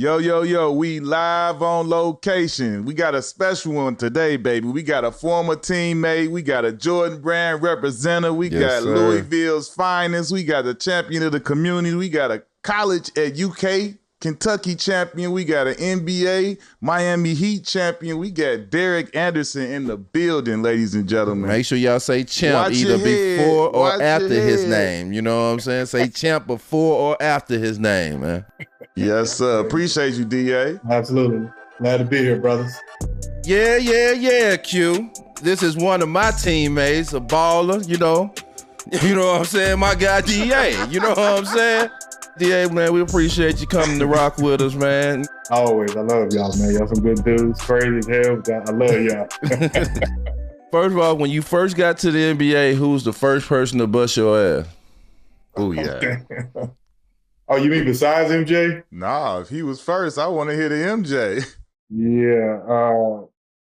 Yo, yo, yo, we live on location. We got a special one today, baby. We got a former teammate. We got a Jordan Brand representative. We got sir. Louisville's finest. We got a champion of the community. We got a college at UK, Kentucky champion. We got an NBA, Miami Heat champion. We got Derek Anderson in the building, ladies and gentlemen. Make sure y'all say champ Watch either your head. before or Watch after your his head. name. You know what I'm saying? Say champ before or after his name, man. Yes, sir. Appreciate you, DA. Absolutely. Glad to be here, brothers. Yeah, Q. This is one of my teammates, a baller, you know. You know what I'm saying? My guy, DA. You know what I'm saying? DA, man, we appreciate you coming to rock with us, man. Always. I love y'all, man. Y'all some good dudes. Crazy as hell. But I love y'all. First of all, when you first got to the NBA, who was the first person to bust your ass? Oh, yeah. Oh, you mean besides MJ? Nah, if he was first, I want to hear the MJ. Yeah.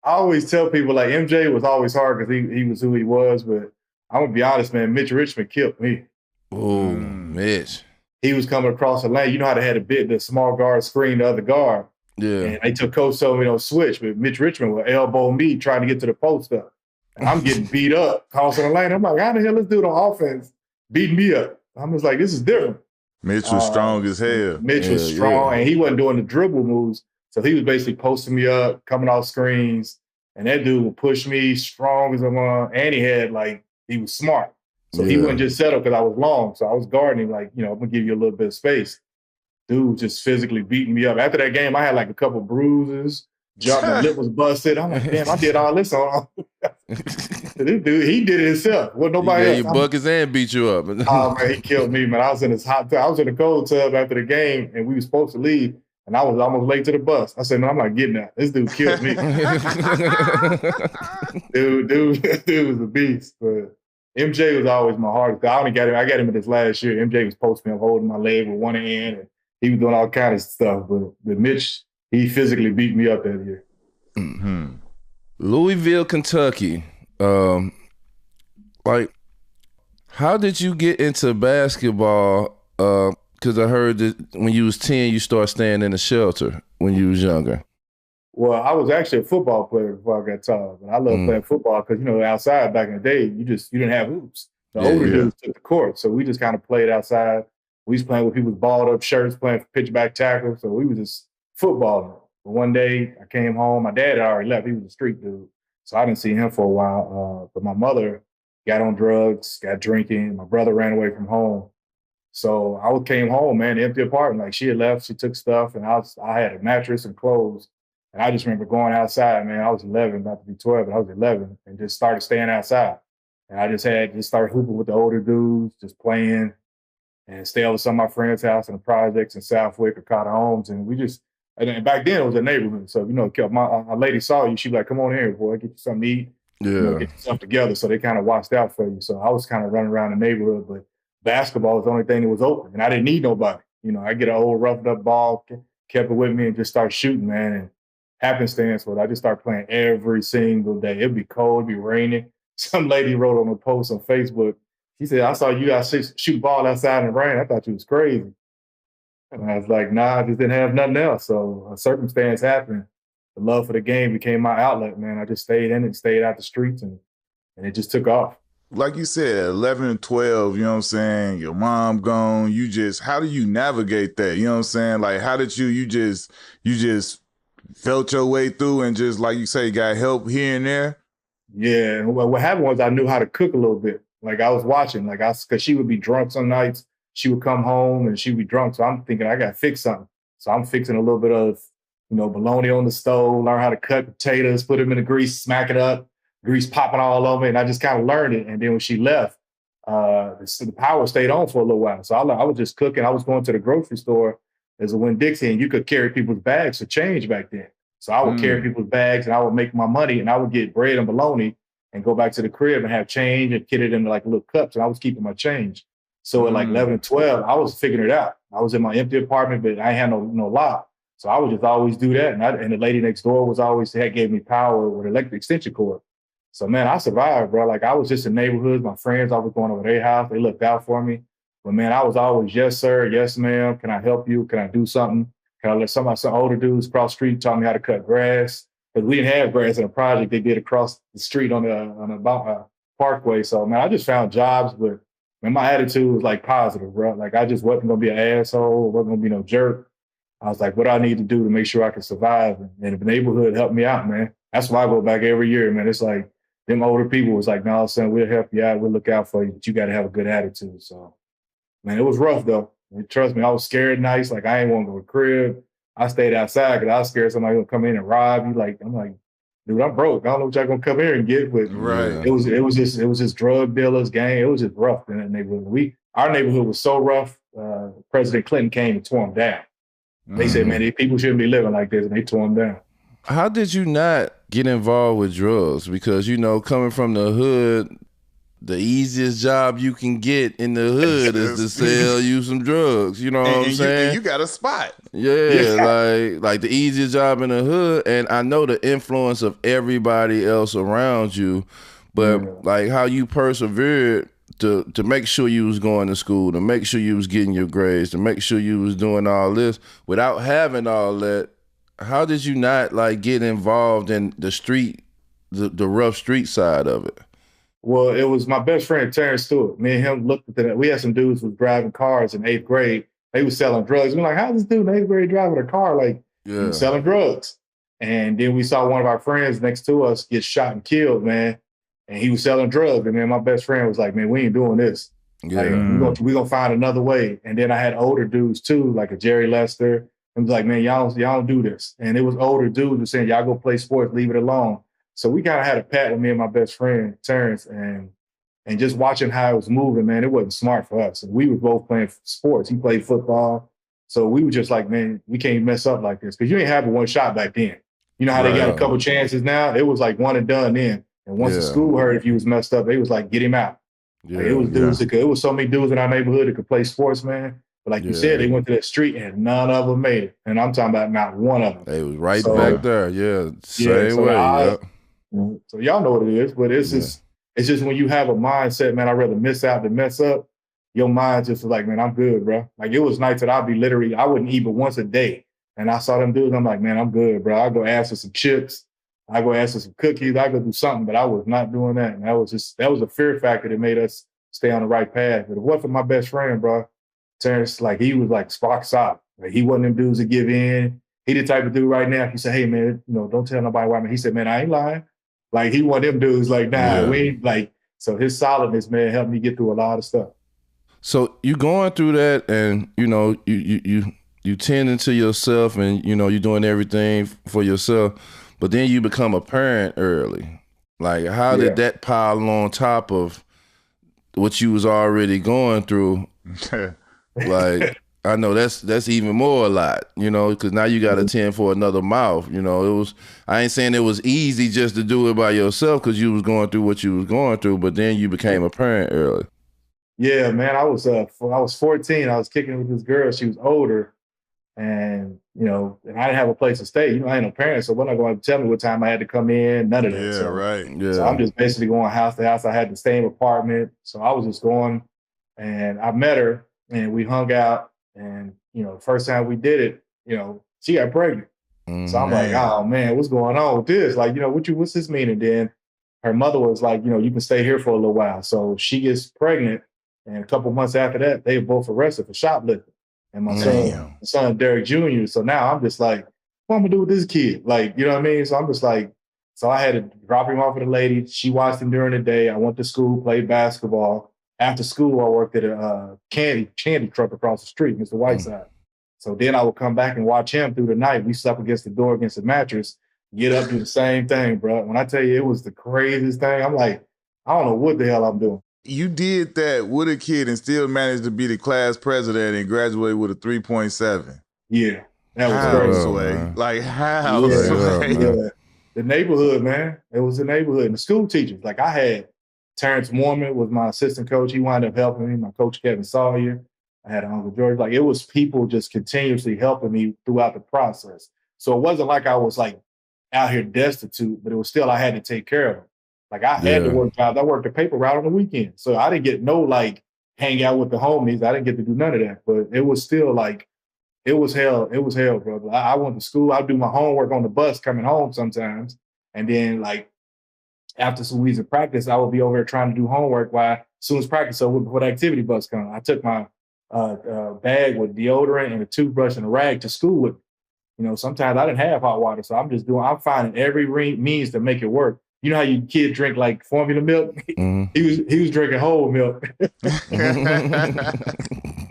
I always tell people, like, MJ was always hard because he was who he was. But I'm going to be honest, man. Mitch Richmond killed me. Oh, Mitch. He was coming across the lane. You know how they had to bid the small guard screen the other guard. Yeah. And they took coach told me don't switch, but Mitch Richmond would elbow me trying to get to the post up. And I'm getting beat up, crossing the lane. I'm like, how the hell this dude on offense beating me up? I'm just like, this is different. Mitch was strong as hell. Mitch was strong, and he wasn't doing the dribble moves. So he was basically posting me up, coming off screens. And that dude would push me strong as a man. And he was smart. So he wouldn't just settle because I was long. So I was guarding him, like, I'm going to give you a little bit of space. Dude just physically beating me up. After that game, I had like a couple bruises. My lip was busted. I'm like, damn, I did all this on. This dude, he did it himself. Well, nobody else. You buckets and beat you up. Oh, man, he killed me, man. I was in this hot tub. I was in the cold tub after the game, and we were supposed to leave. And I was almost late to the bus. I said, man, I'm not getting that. This dude killed me. dude was a beast. But MJ was always my hardest. I got him in this last year. MJ was posting me up, holding my leg with one hand, and he was doing all kinds of stuff. But Mitch, he physically beat me up that year. Mm-hmm. Louisville, Kentucky. How did you get into basketball? Because I heard that when you was 10, you started staying in the shelter when you was younger. Well, I was actually a football player before I got tall. But I love playing football because, outside back in the day, you didn't have hoops. The older dudes took the court. So we just kind of played outside. We was playing with people's balled up shirts, playing for pitchback tackle. So we was just footballing. But one day I came home. My dad had already left. He was a street dude. So I didn't see him for a while. But my mother got on drugs, got drinking. My brother ran away from home. So I came home, man, empty apartment. Like, she had left, she took stuff, and I had a mattress and clothes. And I just remember going outside, man. I was 11, about to be 12, but I was 11, and just started staying outside. And I just started hooping with the older dudes, just playing, and stay over some of my friends' house in the projects in Southwick or Carter Homes. And and back then it was a neighborhood. So, my lady saw you, she'd be like, come on here, boy, get you something to eat. Yeah. Get yourself together. So they kind of watched out for you. So I was kind of running around the neighborhood, but basketball was the only thing that was open. And I didn't need nobody. I get an old roughed up ball, kept it with me, and just started shooting, man. And happenstance was I just started playing every single day. It'd be cold, it'd be raining. Some lady wrote on a post on Facebook. She said, I saw you guys shoot ball outside in the rain. I thought you was crazy. And I was like, nah, I just didn't have nothing else. So a circumstance happened. The love for the game became my outlet, man. I just stayed in it, stayed out the streets, and it just took off. Like you said, 11 and 12, you know what I'm saying? Your mom gone. How do you navigate that? You know what I'm saying? Like, how did you just felt your way through and just, like you say, got help here and there? Yeah. Well, what happened was I knew how to cook a little bit. Like, I was watching, because she would be drunk some nights. She would come home and she'd be drunk. So I'm thinking I got to fix something. So I'm fixing a little bit of, bologna on the stove, learn how to cut potatoes, put them in the grease, smack it up, grease popping all over. And I just kind of learned it. And then when she left, the power stayed on for a little while. So I was just cooking. I was going to the grocery store as a Winn-Dixie, and you could carry people's bags for change back then. So I would carry people's bags, and I would make my money, and I would get bread and bologna and go back to the crib and have change and kit it into like little cups, and I was keeping my change. So at like 11 and 12, I was figuring it out. I was in my empty apartment, but I had no lock. So I would just always do that. And the lady next door gave me power with an electric extension cord. So, man, I survived, bro. Like, I was just in neighborhoods. My friends, I was going over their house. They looked out for me. But, man, I was always, yes, sir, yes, ma'am. Can I help you? Can I do something? Some older dudes across the street taught me how to cut grass. Because we didn't have grass in a project they did across the street on a parkway. So, man, I just found jobs, but man, my attitude was like positive, bro. Like I just wasn't gonna be an asshole, wasn't gonna be no jerk. I was like, what do I need to do to make sure I can survive? And the neighborhood helped me out, man. That's why I go back every year, man. It's like them older people was like, no, son, we'll help you out, we'll look out for you, but you got to have a good attitude. So, man, it was rough though. And trust me, I was scared nights. Like I ain't want to go to the crib. I stayed outside because I was scared somebody would come in and rob you. Like I'm like, dude, I'm broke. I don't know what y'all gonna come here and get. But Right. it was just drug dealers, gang. It was just rough in that neighborhood. Our neighborhood was so rough. President Clinton came and tore them down. They said, man, these people shouldn't be living like this, and they tore them down. How did you not get involved with drugs? Because, you know, coming from the hood, the easiest job you can get in the hood is to sell you some drugs. You know what I'm saying? And you got a spot. Yeah, like the easiest job in the hood. And I know the influence of everybody else around you, but like how you persevered to make sure you was going to school, to make sure you was getting your grades, to make sure you was doing all this without having all that. How did you not like get involved in the street, the rough street side of it? Well, it was my best friend, Terrence Stewart. Me and him looked at that. We had some dudes who was driving cars in 8th grade. They was selling drugs. We're like, how's this dude in 8th grade driving a car? Like, he was selling drugs. And then we saw one of our friends next to us get shot and killed, man. And he was selling drugs. And then my best friend was like, man, we ain't doing this. Like, we're gonna find another way. And then I had older dudes too, like a Jerry Lester. And was like, man, y'all don't do this. And it was older dudes who saying, y'all go play sports, leave it alone. So we kind of had a pat with me and my best friend, Terrence, and just watching how it was moving, man, it wasn't smart for us. And we were both playing sports. He played football. So we were just like, man, we can't mess up like this. Because you ain't having one shot back then. You know how they got a couple chances now? It was like one and done then. And once the school heard if you was messed up, they was like, get him out. Like, it was dudes it was so many dudes in our neighborhood that could play sports, man. But like you said, they went to that street and none of them made it. And I'm talking about not one of them. They was back there. Same way. So y'all know what it is, but it's just when you have a mindset, man, I'd rather miss out than mess up. Your mind just was like, man, I'm good, bro. Like it was nights that I wouldn't eat but once a day. And I saw them dudes, I'm like, man, I'm good, bro. I'll go ask for some chips. I go ask for some cookies. I go do something, but I was not doing that. And that was a fear factor that made us stay on the right path. But it wasn't for my best friend, bro, Terrence, like he was like spark solid. Like he wasn't them dudes that give in. He the type of dude right now. He said, hey man, don't tell nobody why, man. He said, man, I ain't lying. Like he one of them dudes like, nah, we ain't like, so his solidness, man, helped me get through a lot of stuff. So you going through that and, you tending to yourself and, you're doing everything for yourself, but then you become a parent early. Like how did that pile on top of what you was already going through? Like, I know that's even more a lot, because now you got to tend for another mouth. I ain't saying it was easy just to do it by yourself because you was going through what you was going through, but then you became a parent early. Yeah, man, I was 14. I was kicking with this girl. She was older, and and I didn't have a place to stay. I ain't no parent, so we're not going to tell me what time I had to come in. None of that. Yeah, right. Yeah. So I'm just basically going house to house. I had the same apartment, so I was just going, and I met her, and we hung out. And, first time we did it, she got pregnant. So I'm like, oh man, what's going on with this? Like, what's this mean? And then her mother was like, you can stay here for a little while. So she gets pregnant. And a couple months after that, they were both arrested for shoplifting. And my son, Derek Jr. So now I'm just like, what am I gonna do with this kid? Like, you know what I mean? So I'm just like, so I had to drop him off with a lady. She watched him during the day. I went to school, played basketball. After school, I worked at a candy truck across the street, Mr. Whiteside. So then I would come back and watch him through the night. We slept against the door, against the mattress, get up, do the same thing, bro. When I tell you it was the craziest thing, I'm like, I don't know what the hell I'm doing. You did that with a kid and still managed to be the class president and graduate with a 3.7. Yeah, that was crazy. Man. Like how? Yeah. The neighborhood, man. It was the neighborhood. And the school teachers. Like I had Terrence Mormon was my assistant coach. He wound up helping me. My coach, Kevin Sawyer. I had Uncle George. Like it was people just continuously helping me throughout the process. So it wasn't like I was like out here destitute, but it was still I had to take care of them. Like I had to work jobs. I worked a paper route on the weekend. So I didn't get no like hang out with the homies. I didn't get to do none of that. But it was still like It was hell. It was hell, bro. I went to school. I'd do my homework on the bus coming home sometimes. And then like after some weeks of practice, I would be over there trying to do homework while as soon as practice over before the activity bus comes. I took my bag with deodorant and a toothbrush and a rag to school with me. You know, sometimes I didn't have hot water, so I'm finding every means to make it work. You know how you kids drink like formula milk? Mm-hmm. He was drinking whole milk.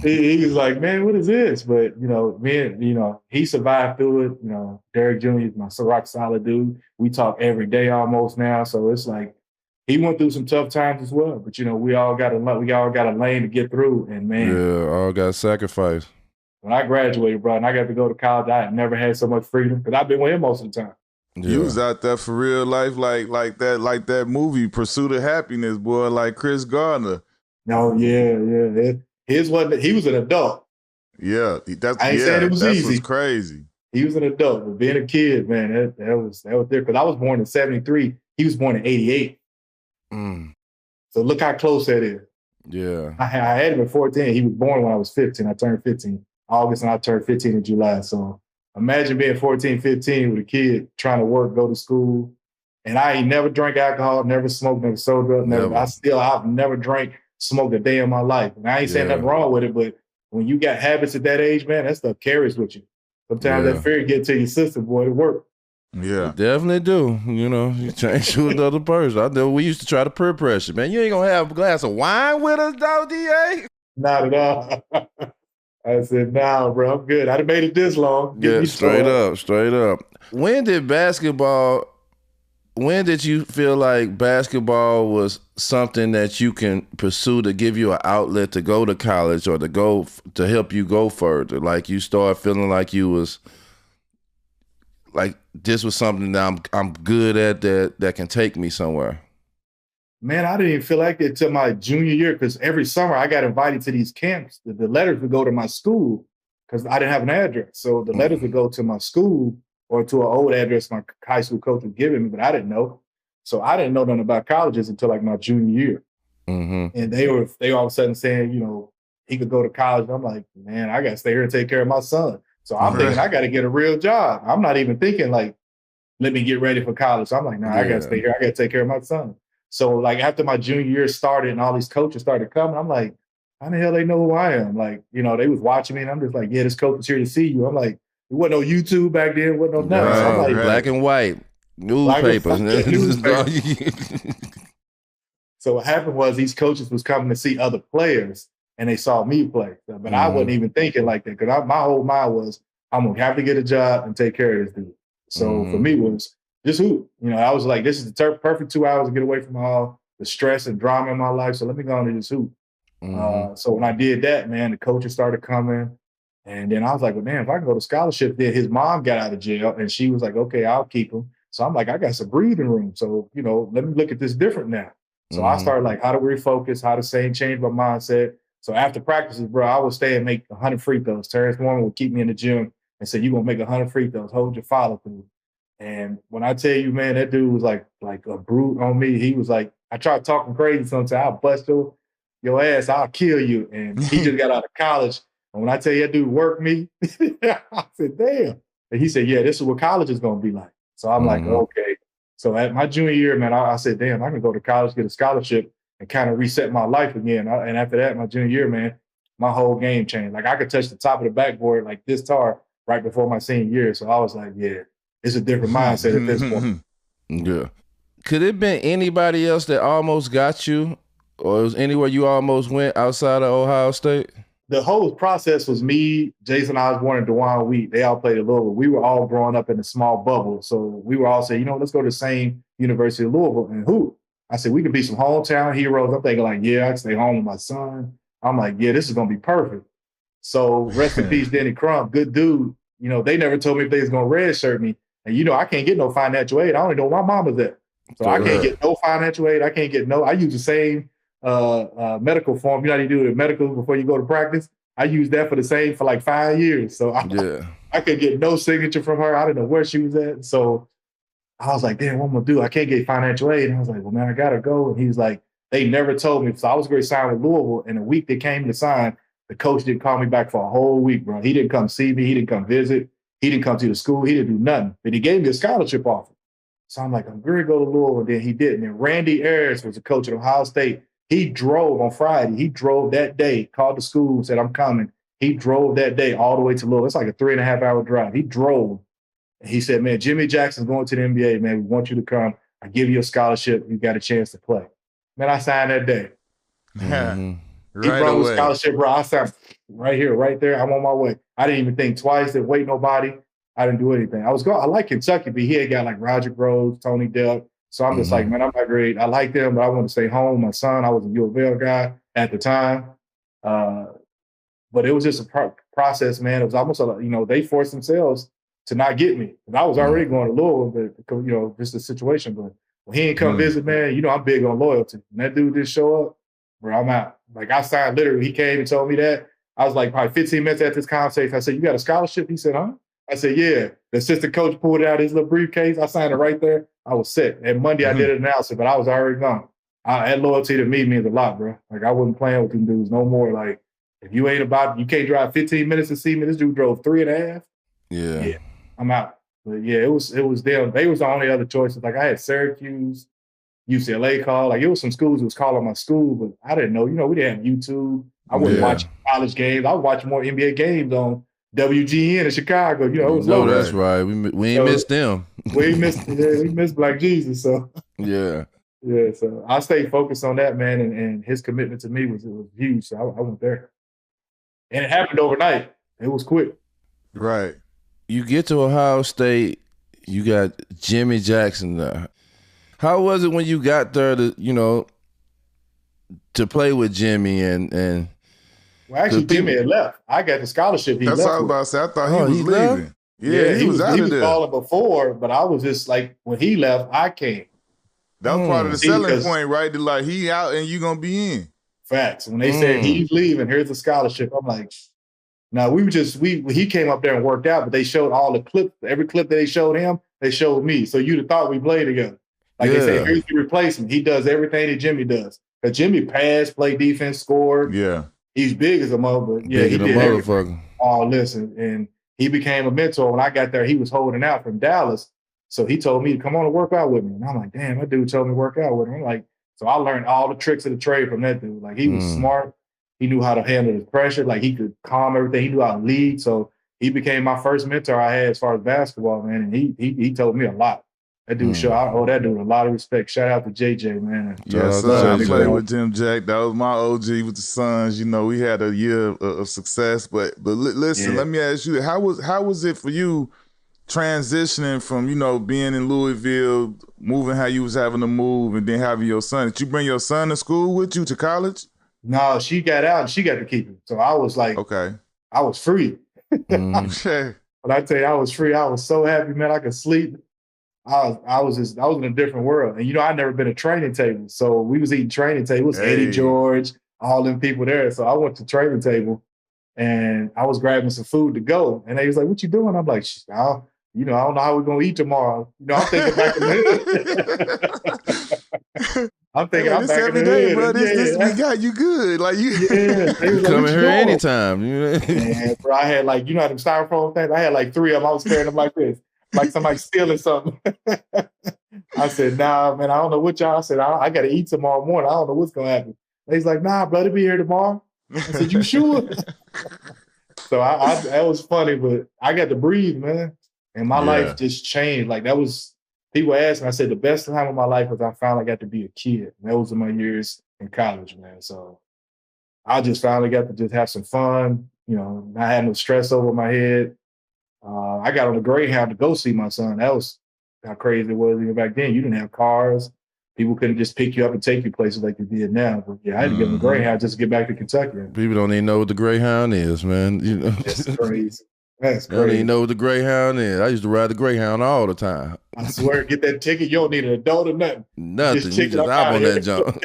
he was like, man, what is this? But you know, man, you know, he survived through it. You know, Derek Jr. is my rock solid dude. We talk every day almost now, so it's like he went through some tough times as well. But you know, we all got a lane to get through. And man, yeah, all got sacrifice. When I graduated, bro, and I got to go to college, I had never had so much freedom because I've been with him most of the time. Yeah. You was out there for real life, like that movie Pursuit of Happiness, boy, like Chris Gardner. Oh yeah. He was an adult. Yeah, I ain't saying it was easy. What's crazy. He was an adult, but being a kid, man, that was there. Because I was born in '73, he was born in '88. So look how close that is. Yeah, I had him at 14. He was born when I was 15. I turned 15 August, and I turned 15 in July. So imagine being 14, 15 with a kid trying to work, go to school. And I ain't never drank alcohol, never smoked, never soda, never. I've never drank, smoked a day in my life. And I ain't saying nothing wrong with it, but when you got habits at that age, man, that stuff carries with you. Sometimes that fear get to your system, boy, it work. Yeah. You definitely do. You know, you change to another person. I know we used to try to peer pressure, man. You ain't gonna have a glass of wine with us, though, DA? Not at all. I said, nah, bro, I'm good. I'd have made it this long. Yeah, straight up. When did you feel like basketball was something that you can pursue to give you an outlet to go to college or to help you go further? Like you start feeling like you was like this was something that I'm good at that can take me somewhere. Man, I didn't even feel like it till my junior year because every summer I got invited to these camps. The letters would go to my school because I didn't have an address. So the letters would go to my school or to an old address my high school coach was giving me, but I didn't know. So I didn't know nothing about colleges until like my junior year. Mm-hmm. And they were all of a sudden saying, you know, he could go to college. I'm like, man, I got to stay here and take care of my son. So I'm thinking I got to get a real job. I'm not even thinking like, let me get ready for college. So I'm like, I got to stay here. I got to take care of my son. So like after my junior year started and all these coaches started coming, I'm like, how the hell they know who I am? Like, you know, they was watching me and I'm just like, yeah, this coach is here to see you. I'm like, there wasn't no YouTube back then, wasn't no nothing. So I'm like, black and white newspapers. So what happened was these coaches was coming to see other players and they saw me play. But I wasn't even thinking like that because my whole mind was, I'm going to have to get a job and take care of this dude. So for me was just hoop. You know, I was like, this is the perfect 2 hours to get away from all the stress and drama in my life. So let me go on to this hoop. So when I did that, man, the coaches started coming. And then I was like, well, man, if I can go to scholarship, then his mom got out of jail and she was like, okay, I'll keep him. So I'm like, I got some breathing room. So, you know, let me look at this different now. So I started like how to refocus, how to change my mindset. So after practices, bro, I would stay and make 100 free throws. Terrence Warren would keep me in the gym and say, you're going to make 100 free throws. Hold your follow through. And when I tell you, man, that dude was like a brute on me. He was like, I tried talking crazy sometimes. I'll bust your ass. I'll kill you. And he just got out of college. And when I tell you that dude worked me, I said, damn. And he said, yeah, this is what college is going to be like. So I'm like, okay. So at my junior year, man, I said, damn, I can go to college, get a scholarship and kind of reset my life again. And after that, my junior year, man, my whole game changed. Like I could touch the top of the backboard like this tar right before my senior year. So I was like, yeah. It's a different mindset at this point. Yeah. Could it have been anybody else that almost got you? Or was anywhere you almost went outside of Ohio State? The whole process was me, Jason Osborne, and DeJuan Wheat. They all played at Louisville. We were all growing up in a small bubble. So we were all saying, you know, let's go to the same University of Louisville. And who? I said, we could be some hometown heroes. I'm thinking like, yeah, I can stay home with my son. I'm like, yeah, this is going to be perfect. So rest in peace, Denny Crump, good dude. You know, they never told me if they was going to redshirt me. And, you know, I can't get no financial aid. I only know my mama's there. So I can't get no financial aid. I use the same medical form. You know how you do the medical before you go to practice? I used that for like 5 years. So I could get no signature from her. I didn't know where she was at. So I was like, damn, what am I going to do? I can't get financial aid. And I was like, well, man, I got to go. And he was like, they never told me. So I was going to sign with Louisville. And the week they came to sign, The coach didn't call me back for a whole week, bro. He didn't come see me. He didn't come visit. He didn't come to the school. He didn't do nothing. But he gave me a scholarship offer. So I'm like, I'm going to go to Louisville. And then he didn't. And Randy Ayers was the coach at Ohio State. He drove on Friday. He drove that day, called the school, and said, I'm coming. He drove that day all the way to Louisville. It's like a 3.5-hour drive. He drove. And he said, man, Jimmy Jackson's going to the NBA, man. We want you to come. I give you a scholarship. You got a chance to play. Man, I signed that day. Mm-hmm. He brought me a scholarship, bro. I signed right here, right there. I'm on my way. I didn't even think twice. Didn't wait nobody. I didn't do anything. I like Kentucky, but he had got like Roger Groves, Tony Delk. So I'm just like, man, I'm not great. I like them, but I want to stay home. My son, I was a U of L guy at the time. But it was just a process, man. It was almost they forced themselves to not get me. And I was already going to Louisville, but just the situation. But when he ain't come visit, man, I'm big on loyalty. And that dude just show up, bro, I'm out. Like I signed literally, he came and told me that. I was like probably 15 minutes after this conversation. I said, you got a scholarship? He said, huh? I said, yeah. The assistant coach pulled out his little briefcase. I signed it right there. I was set. And Monday I did an announcement, but I was already gone. That loyalty to me means a lot, bro. Like I wasn't playing with them dudes no more. Like if you can't drive 15 minutes to see me. This dude drove 3.5. Yeah, I'm out. But yeah, it was them. They was the only other choices. Like I had Syracuse, UCLA call. Like it was some schools that was calling my school, but I didn't know. We didn't have YouTube. I wasn't watching college games. I was watching more NBA games on WGN in Chicago. It was low. That's right. We ain't missed them. we missed Black Jesus. So yeah. So I stayed focused on that, man, and his commitment to me was huge. So I went there, and it happened overnight. It was quick. Right. You get to Ohio State. You got Jimmy Jackson there. How was it when you got there to play with Jimmy and? Well, actually, Jimmy had left. I got the scholarship. That's what I was about to say. I thought he was leaving. Left? Yeah, he was out of there. He was balling before, but I was just like, when he left, I came. That was part of the selling point, right? Like, he out and you going to be in. Facts. When they said he's leaving, here's a scholarship, I'm like, no, he came up there and worked out, but they showed all the clips. Every clip that they showed him, they showed me. So you'd have thought we played together. Like they said, here's the replacement. He does everything that Jimmy does. Because Jimmy passed, played defense, scored. Yeah. He's big as a motherfucker. Yeah, he did everything. Oh, listen. And he became a mentor. When I got there, he was holding out from Dallas. So he told me to come on and work out with me. And I'm like, damn, that dude told me to work out with him. I'm like, so I learned all the tricks of the trade from that dude. Like he was smart. He knew how to handle the pressure. Like he could calm everything. He knew how to lead. So he became my first mentor I had as far as basketball, man. And he told me a lot. That dude I owe that dude a lot of respect. Shout out to JJ, man. Yes, I played with Jim Jack. That was my OG with the Suns. We had a year of success. But listen, let me ask you, how was it for you transitioning from, being in Louisville, moving how you was having to move, and then having your son? Did you bring your son to school with you to college? No, she got out and she got to keep him. So I was like, okay, I was free. Okay. But I tell you, I was free. I was so happy, man. I could sleep. I was in a different world. And I never been a training table. So we was eating training tables, Eddie George, all them people there. So I went to training table and I was grabbing some food to go. And they was like, what you doing? I'm like, I don't know how we're gonna eat tomorrow. I'm thinking back in the hood. I'm thinking I'm back in the hood. Bro, this we got you good. Like you come in here anytime. Man, bro, I had them styrofoam things. I had like 3 of them. I was carrying them like this. Like somebody stealing something. I said, nah, man, I don't know what y'all. I said, I got to eat tomorrow morning. I don't know what's going to happen. And he's like, nah, brother, be here tomorrow. I said, you sure? So that was funny, but I got to breathe, man. And my life just changed. Like people asked me, I said, the best time of my life was I finally got to be a kid. And those were my years in college, man. So I just finally got to just have some fun, not have no stress over my head. I got on the Greyhound to go see my son. That was how crazy it was even back then. You didn't have cars. People couldn't just pick you up and take you places like they did now. But I had to get on the Greyhound just to get back to Kentucky. People don't even know what the Greyhound is, man. That's crazy. That's crazy. They don't even know what the Greyhound is. I used to ride the Greyhound all the time. I swear, get that ticket. You don't need an adult or nothing. Nothing. You just hop on that jump.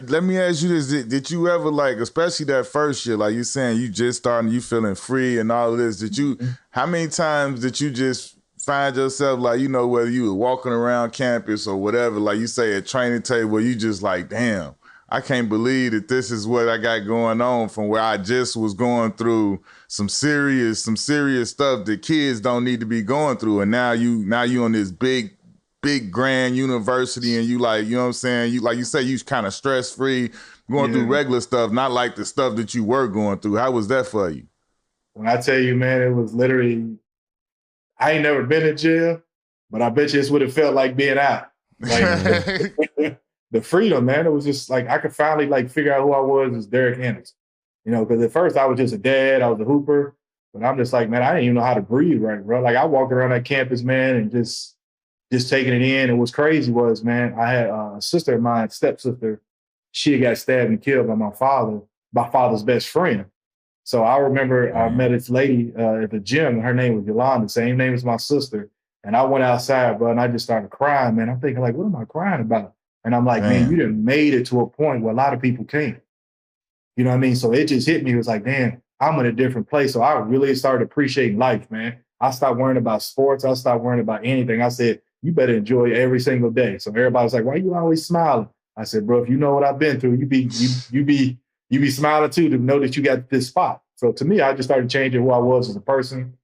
Let me ask you this. Did you ever, especially that first year, like you saying, you just starting, you feeling free and all of this, how many times did you just find yourself, whether you were walking around campus or whatever, like you say, at training table, where you just like, damn, I can't believe that this is what I got going on from where I just was going through some serious stuff that kids don't need to be going through. And now you on this big grand university and you like, you know what I'm saying? You like you say you kind of stress free, going through regular stuff, not like the stuff that you were going through. How was that for you? When I tell you, man, it was literally, I ain't never been in jail, but I bet you it's what it felt like being out. Like the freedom, man. It was just like I could finally like figure out who I was as Derek Hennis. You know, because at first I was just a dad, I was a hooper, but I'm just like, man, I didn't even know how to breathe right, bro. Like I walked around that campus, man, and just taking it in. And what's crazy was, man, I had a sister of mine, stepsister. She had got stabbed and killed by my father's best friend. So I remember I met this lady at the gym. Her name was Yolanda, same name as my sister. And I went outside, bro, and I just started crying, man. I'm thinking, like, what am I crying about? And I'm like, man, you done made it to a point where a lot of people can't. You know what I mean? So it just hit me. It was like, damn, I'm in a different place. So I really started appreciating life, man. I stopped worrying about sports. I stopped worrying about anything. I said, you better enjoy every single day. So everybody's like, why you always smiling? I said, bro, if you know what I've been through, you be smiling too to know that you got this spot. So to me, I just started changing who I was as a person.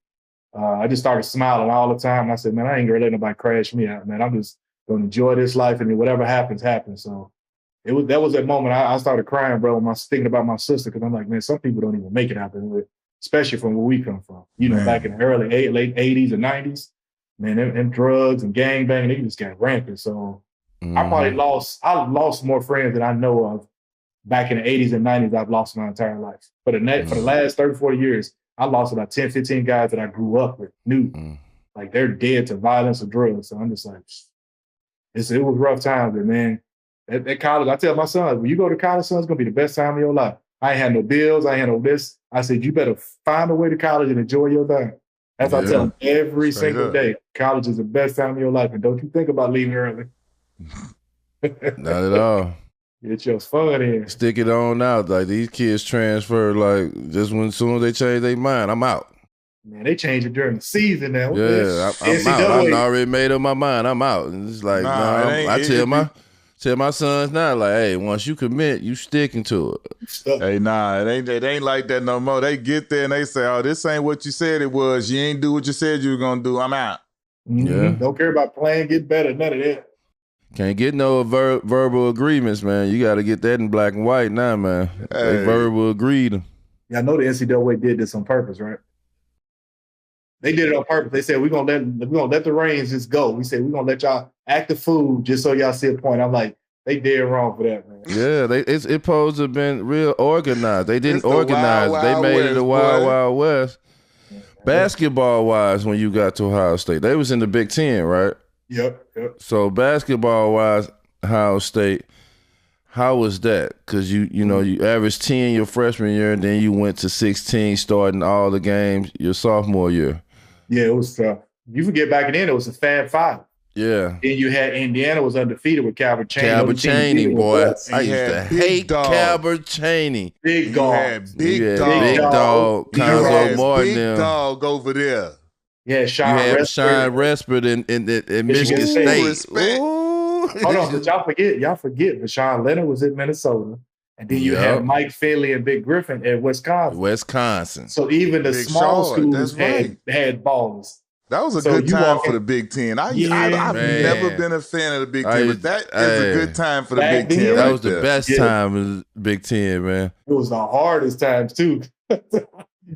I just started smiling all the time. I said, man, I ain't gonna let nobody crash me out, man. I'm just gonna enjoy this life, and then whatever happens, happens. So that was that moment I started crying, bro. When I was thinking about my sister, because I'm like, man, some people don't even make it out there, especially from where we come from. You know, back in the late 80s and 90s, man, them drugs and gangbanging, they just got rampant. So I probably lost more friends than I know of back in the 80s and 90s. I've lost my entire life. For the last 30, 40 years, I lost about 10, 15 guys that I grew up with, knew. Like they're dead to violence or drugs. So I'm just like, it was rough times, but man, at college, I tell my son, when you go to college, son, it's going to be the best time of your life. I ain't had no bills. I ain't had no this. I said, you better find a way to college and enjoy your time. That's what I tell them every single day. College is the best time of your life. And don't you think about leaving early. Not at all. Get your fun in. Stick it on out. Like these kids transfer, like just as soon as they change their mind, I'm out. Man, they change it during the season now. Yeah, I'm out. I already made up my mind. I'm out. And it's like, I tell my sons now, like, hey, once you commit, you sticking to it. Hey, nah, it ain't like that no more. They get there and they say, oh, this ain't what you said it was. You ain't do what you said you were gonna do. I'm out. Yeah. Don't care about playing, get better, none of that. Can't get no verbal agreements, man. You got to get that in black and white now, man. They verbal agreed. Yeah, I know the NCAA did this on purpose, right? They did it on purpose. They said we're gonna let the reins just go. We said we're gonna let y'all act the fool just so y'all see a point. I'm like, they dead wrong for that, man. Yeah, it's supposed to have been real organized. They didn't organize. They made it a wild west. Basketball wise, when you got to Ohio State, they was in the Big Ten, right? Yep. So basketball wise, Ohio State, how was that? Because you averaged 10 your freshman year, and then you went to 16 starting all the games your sophomore year. Yeah, it was tough. You forget back then, it was a Fab Five. Yeah. Then you had Indiana was undefeated with Calvert Chaney. Calvert Chaney, boy. I used to hate Calvert Chaney. Big dog. Big dog. Conzo Martin. Big dog over there. Yeah, Sean Respert in Michigan State. Hold on, but y'all forget, but Sean Leonard was in Minnesota. And then you had Mike Finley and Big Griffin at Wisconsin. So even the small schools had balls. That was a good time for the Big Ten. I've never been a fan of the Big Ten, but that is a good time for the Big Ten. That was the best time of the Big Ten, man. It was the hardest times, too.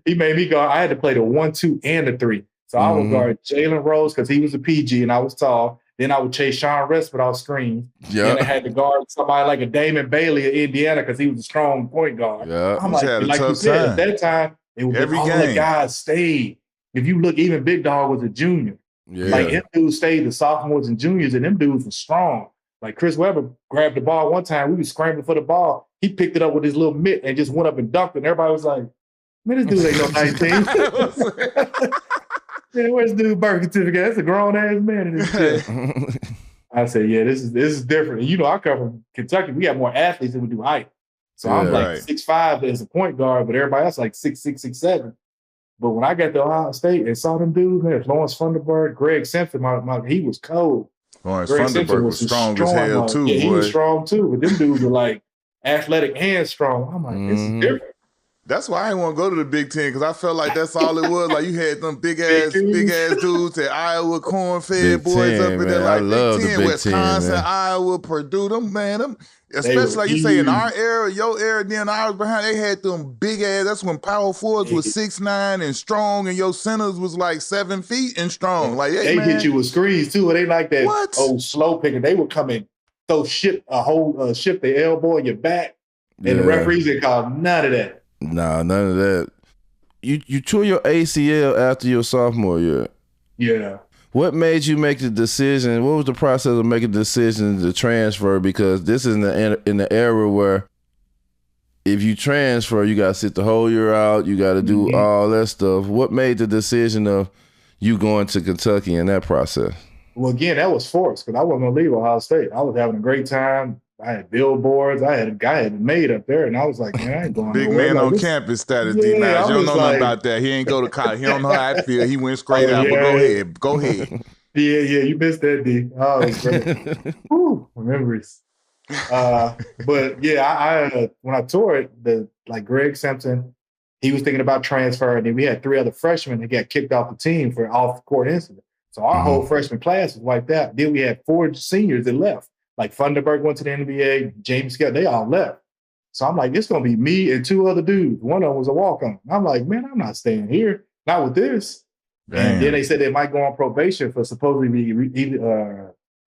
He made me go. I had to play the 1, 2, and the 3. So I would guard Jalen Rose because he was a PG and I was tall. Then I would chase Sean Respert off screen. Then I had to guard somebody like a Damon Bailey of Indiana because he was a strong point guard. I'm like you said, at that time, it was all the guys stayed. If you look, even Big Dog was a junior. Like them dudes stayed, the sophomores and juniors, and them dudes were strong. Like Chris Webber grabbed the ball one time. We was scrambling for the ball. He picked it up with his little mitt and just went up and dunked it. And everybody was like, man, this dude ain't no 19. Man, where's the dude birth certificate? That's a grown-ass man in this shit. I said, yeah, this is different. And I come from Kentucky. We got more athletes than we do height. So I'm like 6'5" as a point guard, but everybody else like 6'6", 6'7". But when I got to Ohio State and saw them dudes, man, Lawrence Funderburg, Greg Simpson, he was cold. Lawrence Funderburg was strong as hell too. Yeah, he was strong too. But them dudes were like, athletic and strong. I'm like, this is different. That's why I didn't want to go to the Big Ten because I felt like that's all it was. Like you had them big Big ass dudes at Iowa, corn-fed Big boys up Ten, in there. man. I Like Big love the Ten, Big Ten, Wisconsin, man. Iowa, Purdue. Them, They especially were like you say in huge. our era, your era, then I was behind. They had them big ass. That's when power forwards was 6'9" and strong, and your centers was like 7 feet and strong. Like hey, they man, hit you with screens too. They like that What? old slow picker. They would come in, shift the elbow in your back, and the referees didn't call none of that. Nah, none of that. You tore your ACL after your sophomore year. Yeah. What made you make the decision? What was the process of making the decision to transfer? Because this is in the era where if you transfer, you got to sit the whole year out. You got to do all that stuff. What made the decision of you going to Kentucky in that process? Well, again, that was forced because I wasn't going to leave Ohio State. I was having a great time. I had billboards. I had a guy had made up there, and I was like, man, I ain't going big nowhere. man like, on campus status, D. Yeah, Nash. I You don't was know like- nothing about that. He ain't go to college. He don't know how I feel. He went straight out. But go ahead. Go ahead. Yeah, you missed that, D. Oh, it was great. Whew, memories. But yeah, I when I toured, like Greg Simpson, he was thinking about transfer, and then we had 3 other freshmen that got kicked off the team for off-court incident. So our whole freshman class was wiped out. Then we had 4 seniors that left. Like Funderburk went to the NBA, James Scott, they all left. So I'm like, it's gonna be me and 2 other dudes. One of them was a walk-on. I'm like, man, I'm not staying here, not with this. Damn. And then they said they might go on probation for supposedly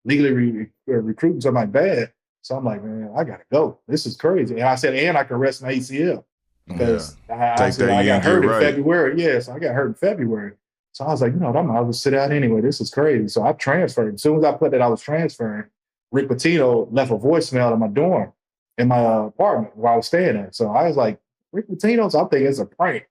legally recruiting somebody bad. So I'm like, man, I gotta go. This is crazy. And I said, and I can rest my ACL because I got hurt in February. Yeah, so I got hurt in February. So I was like, I might as well sit out anyway. This is crazy. So I transferred. As soon as I put that I was transferring, Rick Pitino left a voicemail in my dorm, in my apartment where I was staying at. So I was like, Rick Pitino? So I'm thinking it's a prank.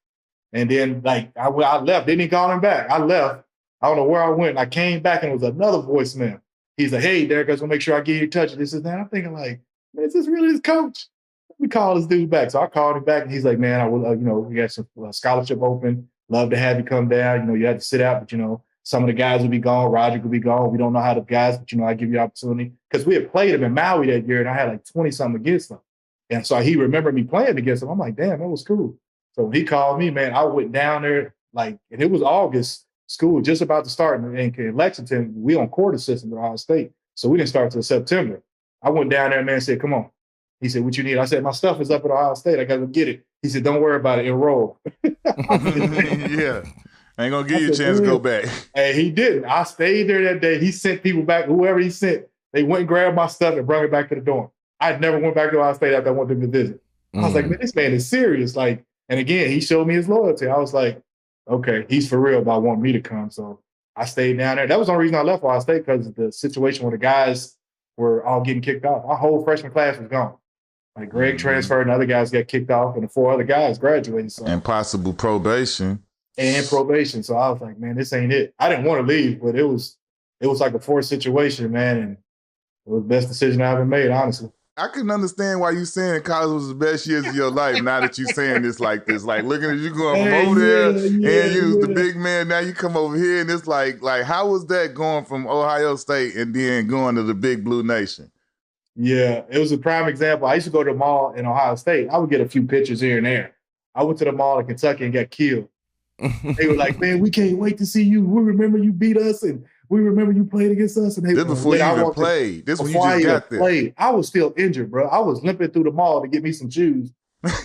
And then like I left. They didn't call him back. I left. I don't know where I went. I came back and it was another voicemail. He's like, hey, Derek, I was going to make sure I get you in touch. This is that. I'm thinking like, man, is this really his coach? Let me call this dude back. So I called him back and he's like, man, I will, we got some scholarship open. Love to have you come down. You had to sit out, but some of the guys will be gone. Roger could be gone. We don't know how the guys, but I give you the opportunity. Because we had played him in Maui that year and I had like 20-something against him. And so he remembered me playing against him. I'm like, damn, that was cool. So when he called me, man, I went down there and it was August. School just about to start in Lexington. We on quarter system at Ohio State. So we didn't start till September. I went down there, man, and said, come on. He said, what you need? I said, my stuff is up at Ohio State. I got to get it. He said, don't worry about it. Enroll. Yeah. I ain't going to give you a chance to go back. Hey, he didn't. I stayed there that day. He sent people back. Whoever he sent, they went and grabbed my stuff and brought it back to the dorm. I never went back to Ohio State after I went to visit. I was like, man, this man is serious. And again, he showed me his loyalty. I was like, okay, he's for real about wanting me to come. So I stayed down there. That was the only reason I left Ohio State, because of the situation where the guys were all getting kicked off. Our whole freshman class was gone. Like Greg transferred and other guys got kicked off and the 4 other guys graduated. So. And possible probation. And probation. So I was like, man, this ain't it. I didn't want to leave, but it was like a forced situation, man. And it was the best decision I ever made, honestly. I couldn't understand why you saying college was the best years of your life. Now that you saying this like this, like looking at you going from over there and you was the big man. Now you come over here and it's like how was that going from Ohio State and then going to the Big Blue Nation? Yeah, it was a prime example. I used to go to the mall in Ohio State. I would get a few pictures here and there. I went to the mall in Kentucky and got killed. They were like, man, we can't wait to see you. We remember you beat us and we remember you played against us. And this before you even played. This when you just got there. Played. I was still injured, bro. I was limping through the mall to get me some shoes,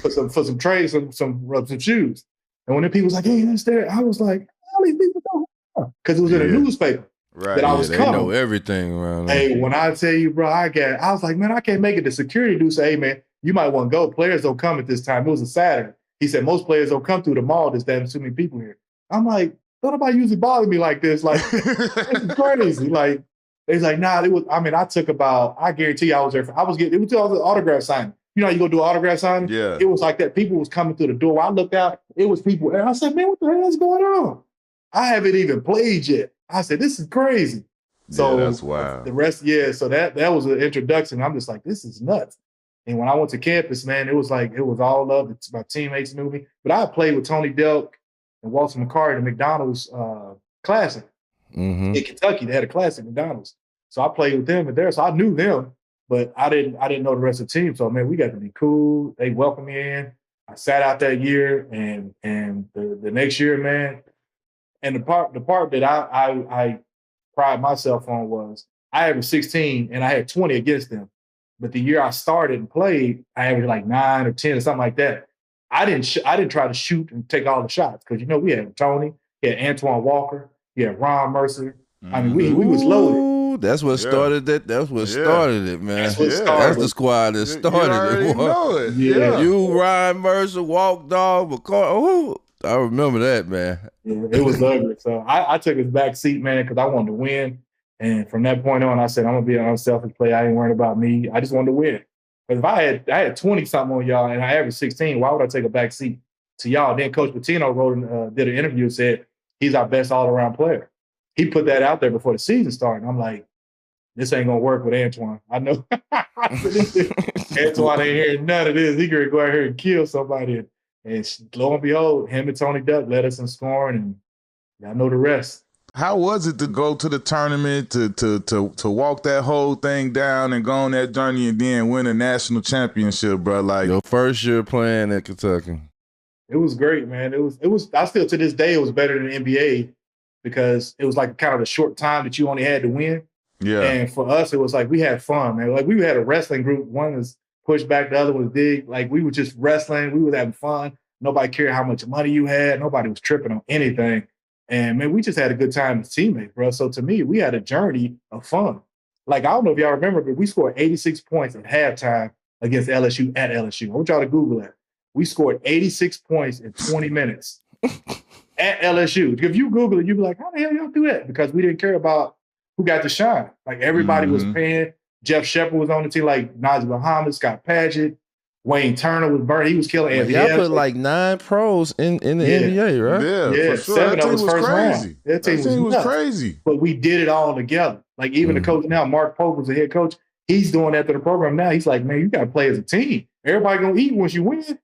for some trades, some shoes. And when the people was like, hey, that's there, I was like, how these people know? Because it was in a newspaper that I was they coming. know everything around there. Hey, when I tell you, bro, I was like, man, I can't make it. The security dude said, hey, man, you might want to go. Players don't come at this time. It was a Saturday. He said, most players don't come through the mall. There's too many people here. I'm like, don't nobody usually bother me like this. Like, it's crazy. Like, it's like, nah, I took about, I guarantee you I was there. It was all the autograph signing. You know how you go do autograph signing? Yeah. It was like that. People was coming through the door. I looked out, it was people. And I said, man, what the hell is going on? I haven't even played yet. I said, this is crazy. So that's wild. The rest, so that was an introduction. I'm just like, this is nuts. And when I went to campus, man, it was all love. My teammates knew me. But I played with Tony Delk and Walter McCarty, the McDonald's Classic in Kentucky. They had a Classic McDonald's. So I played with them there. So I knew them. but I didn't know the rest of the team. So man, we got to be cool. They welcomed me in. I sat out that year, and the next year, man. And the part that I pride myself on was I averaged 16 and I had 20 against them. But the year I started and played, I averaged like 9 or 10 or something like that. I didn't try to shoot and take all the shots because we had Tony, we had Antoine Walker, we had Ron Mercer. I mean, we was loaded. That's what started it. That's what started it, man. That's what started. That's the squad that started it. Know it. Yeah. You, Ryan Mercer, Walk Dog, McCall. I remember that, man. Yeah, it was ugly. So I took his back seat, man, because I wanted to win. And from that point on, I said, I'm gonna be an unselfish player. I ain't worried about me. I just wanted to win. Because if I had 20 something on y'all and I averaged 16, why would I take a back seat to y'all? Then Coach Pitino did an interview and said he's our best all around player. He put that out there before the season started. And I'm like, this ain't gonna work with Antoine. I know Antoine ain't hearing none of this. He could go out here and kill somebody. And lo and behold, him and Tony Duck led us in scoring, and y'all know the rest. How was it to go to the tournament, to walk that whole thing down and go on that journey and then win a national championship, bro? Like your first year playing at Kentucky. It was great, man. It was. I still to this day it was better than the NBA because it was like kind of a short time that you only had to win. Yeah. And for us, it was like we had fun, man. Like we had a wrestling group. One was pushed back, the other was dig. Like we were just wrestling. We were having fun. Nobody cared how much money you had. Nobody was tripping on anything. And man, we just had a good time as teammates, bro. So to me, we had a journey of fun. Like I don't know if y'all remember, but we scored 86 points at halftime against LSU at LSU. I want y'all to Google that. We scored 86 points in 20 minutes at LSU. If you Google it, you'd be like, how the hell y'all do that? Because we didn't care about who got the shine. Like everybody was paying. Jeff Shepard was on the team, like Najee Muhammad, Scott Padgett, Wayne Turner was burning. He was killing everything. Y'all put like 9 pros in the NBA, right? Yeah, for sure. 7 That of us team was first crazy. round. That team was crazy. But we did it all together. Like even the coach now, Mark Pope was the head coach. He's doing that to the program now. He's like, man, you got to play as a team. Everybody gonna eat once you win.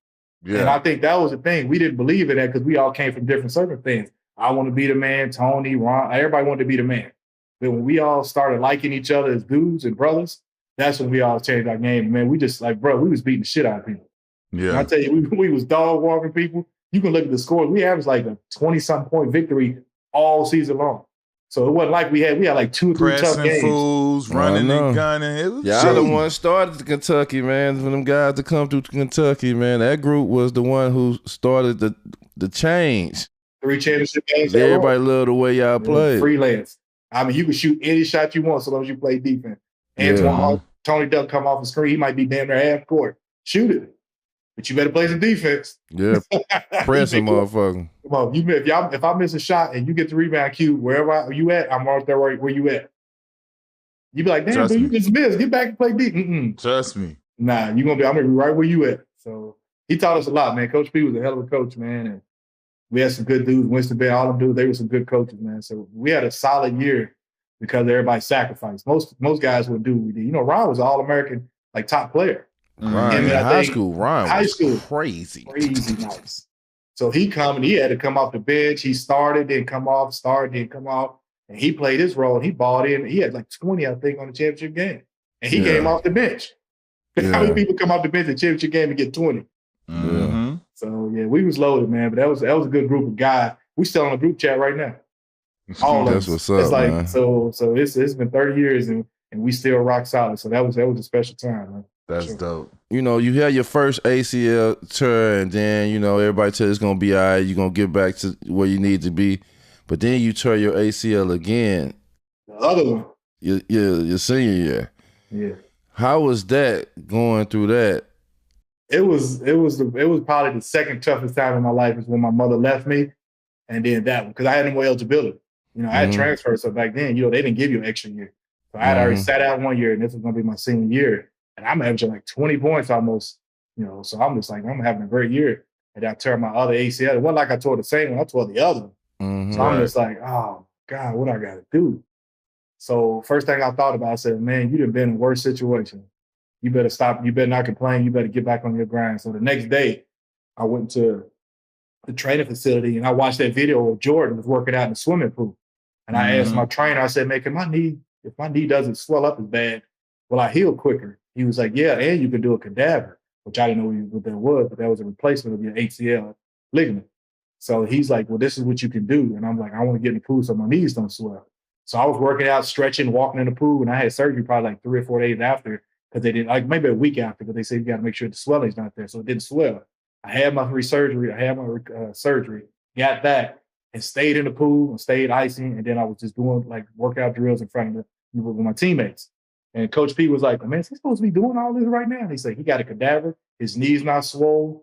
Yeah. And I think that was the thing. We didn't believe in that because we all came from different circumstances. I want to be the man. Tony, Ron, everybody wanted to be the man. But when we all started liking each other as dudes and brothers, that's when we all changed our game. Man, we just like, bro, we was beating the shit out of people. Yeah. And I tell you, we was dog walking people. You can look at the scores. We averaged like a 20-something point victory all season long. So it wasn't like we had like 2 or 3 tough games. Fools, running and gunning. It was y'all the one started the Kentucky, man. For them guys to come through Kentucky, man. That group was the one who started the change. 3 championship games. Everybody loved the way y'all played. Freelance. I mean, you can shoot any shot you want so long as you play defense. Antoine, Tony Duck come off the screen, he might be damn near half court. Shoot it. But you better play some defense. Yeah. Press him, motherfucker. Come on. If I miss a shot and you get the rebound cue, wherever you at, I'm right there where you at. You be like, damn, dude, you just missed. Get back and play deep. Trust me. Nah, I'm gonna be right where you at. So he taught us a lot, man. Coach P was a hell of a coach, man. And we had some good dudes. Winston Bell, all them dudes, they were some good coaches, man. So we had a solid year because everybody sacrificed. Most guys would do what we did. You know, Ron was an All-American, like top player. Ryan, in high school, Ryan was crazy nice. So he had to come off the bench. He started, then come off, and he played his role. And he bought in. He had like 20, I think, on the championship game, and he came off the bench. Yeah. How many people come off the bench in the championship game and get 20? Mm-hmm. So yeah, we was loaded, man. But that was a good group of guys. We still on a group chat right now. All of us. What's up, it's like man. So it's been 30 years and we still rock solid. So that was a special time, man. That's dope. You know, you had your first ACL tear, and then, you know, everybody tell you it's going to be all right. You're going to get back to where you need to be. But then you tear your ACL again. The other one. Your senior year. Yeah. How was that, going through that? It was probably the second toughest time in my life is when my mother left me, and then that one, because I had no more eligibility. You know, I had transferred, so back then, you know, they didn't give you an extra year. So I had already sat out 1 year, and this was going to be my senior year. And I'm averaging like 20 points almost, you know, so I'm just like, I'm having a great year. And I tore my other ACL. It wasn't like I tore the same one, I tore the other one. So I'm just like, oh, God, what I got to do? So first thing I thought about, I said, man, you done been in a worse situation. You better stop. You better not complain. You better get back on your grind. So the next day, I went to the training facility and I watched that video of Jordan was working out in the swimming pool. And I asked my trainer, I said, man, if my knee doesn't swell up as bad, will I heal quicker? He was like, yeah, and you can do a cadaver, which I didn't know what that was, but that was a replacement of your ACL ligament. So he's like, well, this is what you can do. And I'm like, I want to get in the pool so my knees don't swell. So I was working out, stretching, walking in the pool, and I had surgery probably like 3 or 4 days after because they didn't, like maybe a week after, but they said you got to make sure the swelling's not there. So it didn't swell. I had my resurgery, I had my surgery, got back and stayed in the pool and stayed icing. And then I was just doing like workout drills in front of with my teammates. And Coach P was like, man, is he supposed to be doing all this right now? And he said, he got a cadaver, his knee's not swollen,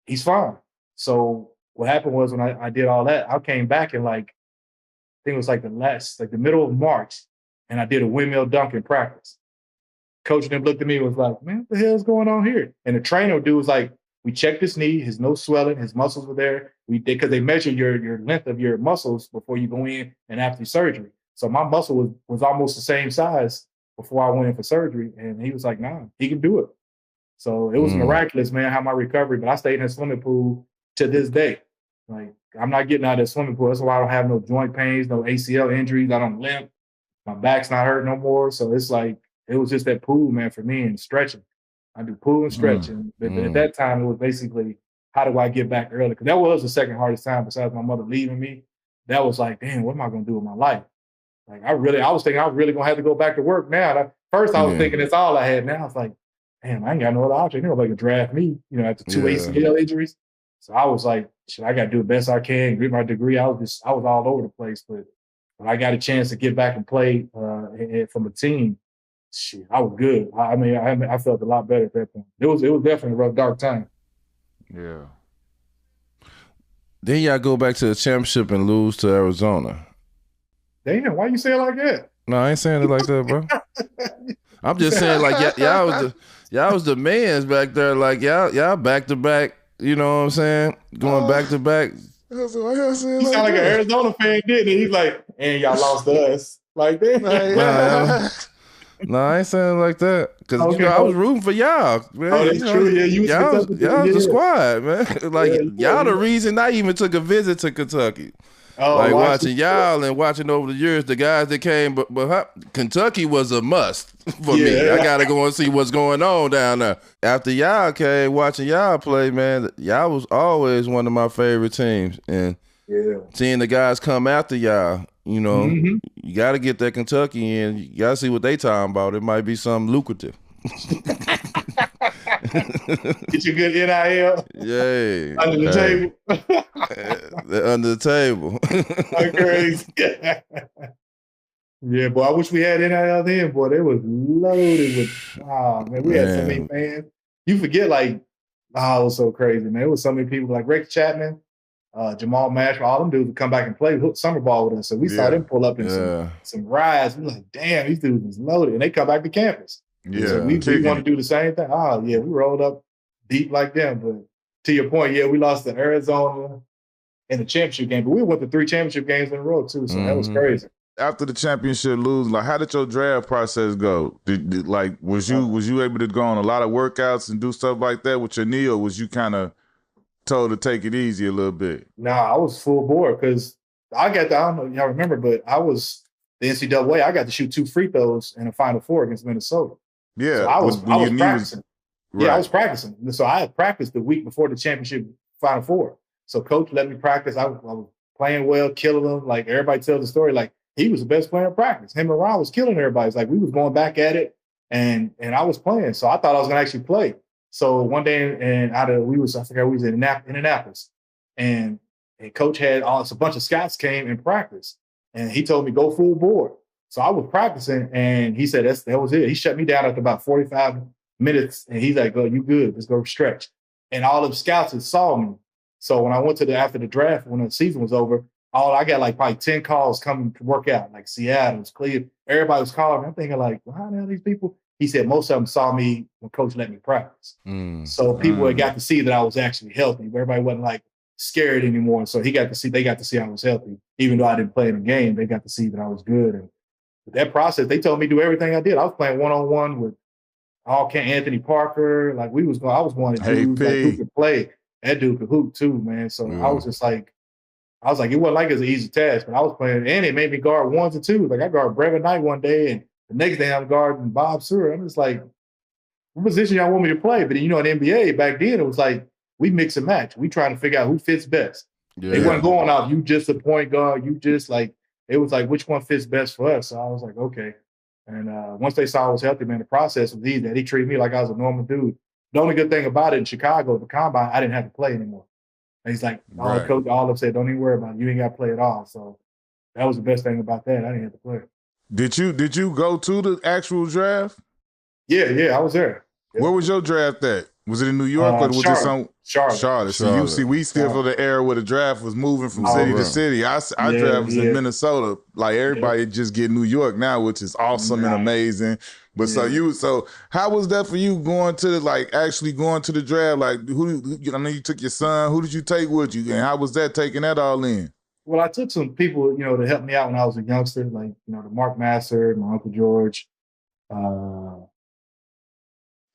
he's fine. So what happened was when I did all that, I came back and like, I think it was like the middle of March, and I did a windmill dunk in practice. Coach then looked at me and was like, man, what the hell's going on here? And the trainer dude was like, we checked his knee, his no swelling, his muscles were there. We did, because they measure your length of your muscles before you go in and after surgery. So my muscle was almost the same size before I went in for surgery. And he was like, nah, he can do it. So it was miraculous, man, how my recovery, but I stayed in the swimming pool to this day. Like, I'm not getting out of the swimming pool. That's why I don't have no joint pains, no ACL injuries. I don't limp. My back's not hurt no more. So it's like, it was just that pool, man, for me, and stretching. I do pool and stretching. But at that time, it was basically, how do I get back early? Because that was the second hardest time besides my mother leaving me. That was like, damn, what am I going to do with my life? Like, I was thinking I was really going to have to go back to work now. First, I was thinking that's all I had. Now I was like, damn, I ain't got no other option. Nobody can draft me, after 2 ACL injuries. So I was like, shit, I got to do the best I can, get my degree. I was all over the place. But when I got a chance to get back and play from a team, shit, I was good. I felt a lot better at that point. It was definitely a rough, dark time. Yeah. Then y'all go back to the championship and lose to Arizona. Damn, why you say it like that? No, I ain't saying it like that, bro. I'm just saying, like, y'all was the mans back there. Like, y'all back to back. You know what I'm saying? Going back to back. You sound like an Arizona fan, didn't he? He's like, and y'all lost to us. Like that. No, I ain't saying it like that. Because I was rooting for y'all, man. Oh, that's true. Yeah, y'all was the squad, man. Like, y'all the reason I even took a visit to Kentucky. Oh, like watching y'all and watching over the years, the guys that came, but Kentucky was a must for me. I gotta go and see what's going on down there. After y'all came, watching y'all play, man, y'all was always one of my favorite teams. And seeing the guys come after y'all, you got to get that Kentucky in. You got to see what they talking about. It might be something lucrative. Get you good NIL. Yeah. Under the table. Under the table. Crazy. Yeah, boy, I wish we had NIL then, boy. They was loaded with, we had so many fans. You forget, it was so crazy, man. It was so many people like Rick Chapman, Jamal Mashburn, all them dudes would come back and play summer ball with us. So we saw them pull up in some rides. We were like, damn, these dudes is loaded. And they come back to campus. Yeah. So we want to do the same thing. We rolled up deep like them. But to your point, we lost to Arizona in the championship game. But we went to 3 championship games in a row, too. So that was crazy. After the championship lose, how did your draft process go? Was you able to go on a lot of workouts and do stuff like that with your knee, or was you kind of told to take it easy a little bit? Nah, I was full bore because I don't know if y'all remember, but I was the NCAA. I got to shoot 2 free throws in the Final Four against Minnesota. Yeah, so I was practicing. Right. Yeah, I was practicing. So I had practiced the week before the championship Final Four. So coach let me practice. I was playing well, killing them. Like everybody tells the story, like he was the best player in practice. Him and Ron was killing everybody. It's like we was going back at it, and I was playing. So I thought I was gonna actually play. So one day, we was in Indianapolis, and coach had a bunch of scouts came in practice, and he told me go full board. So I was practicing, and he said that was it. He shut me down after about 45 minutes, and he's like, "Go, you good? Let's go stretch." And all of the scouts had saw me. So when I went after the draft, when the season was over, I got probably 10 calls coming to work out, like Seattle, Cleveland. Everybody was calling. I'm thinking like, well, how the hell are these people? He said most of them saw me when coach let me practice. So people had got to see that I was actually healthy. Everybody wasn't scared anymore. So they got to see I was healthy. Even though I didn't play in the game, they got to see that I was good. And with that process, they told me to do everything I did. I was playing one-on-one with Anthony Parker. I was going to dudes who could play. That dude could hoop too, man. So I was just it wasn't like it was an easy task, but I was playing, and it made me guard 1s and 2s. Like I guarded Brevin Knight one day, and The next day I'm guarding Bob Seward. I'm just like, what position y'all want me to play? But in the NBA back then, it was like we mix and match. We trying to figure out who fits best. Yeah. They weren't going off, you just a point guard, you just like, it was like, which one fits best for us? So I was like, okay. And once they saw I was healthy, man, the process was easy. They treated me like I was a normal dude. The only good thing about it in Chicago, the combine, I didn't have to play anymore. And he's like, coach, all of them said, don't even worry about it. You ain't got to play at all. So that was the best thing about that. I didn't have to play. Did you go to the actual draft? Yeah, I was there. Yeah. Where was your draft at? Was it in New York or was it some Charlotte? So you see, we still for the era where the draft was moving from city to city. Our draft was in Minnesota. Like everybody just get New York now, which is awesome and amazing. But so how was that for you going to actually going to the draft? Like I know you took your son. Who did you take with you, and how was that taking that all in? Well, I took some people, to help me out when I was a youngster, like the Mark Massard, my Uncle George.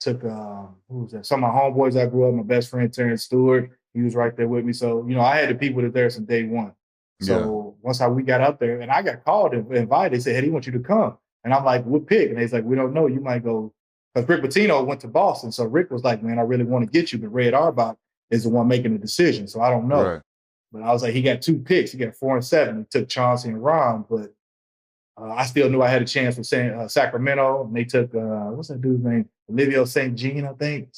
Took who was that? Some of my homeboys I grew up, my best friend Terrence Stewart, he was right there with me. So, I had the people that there since day one. So once we got up there and I got called and invited, they said, hey, he wants you to come. And I'm like, what pick? And he's like, we don't know. You might go. Because Rick Pitino went to Boston. So Rick was like, man, I really want to get you. But Red Auerbach is the one making the decision. So I don't know. Right. But I was like, he got 2 picks. He got 4 and 7. He took Chauncey and Ron. But I still knew I had a chance with Sacramento. And they took, what's that dude's name? Olivio St. Jean, I think.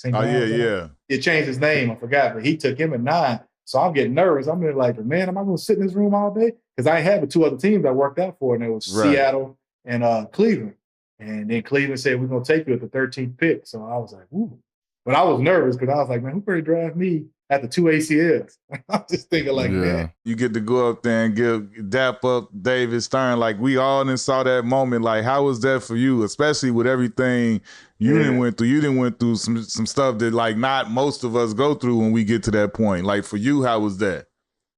He changed his name. I forgot. But he took him at 9. So I'm getting nervous. I'm like, man, am I going to sit in this room all day? Because I had the 2 other teams I worked out for. And it was Seattle and Cleveland. And then Cleveland said, we're going to take you at the 13th pick. So I was like, ooh. But I was nervous because I was like, man, who better draft me at the 2 ACLs? I'm just thinking like, man. You get to go up there and dap up David Stern. Like, we all done saw that moment. Like, how was that for you, especially with everything you didn't went through? You didn't went through some stuff that, like, not most of us go through when we get to that point. Like, for you, how was that?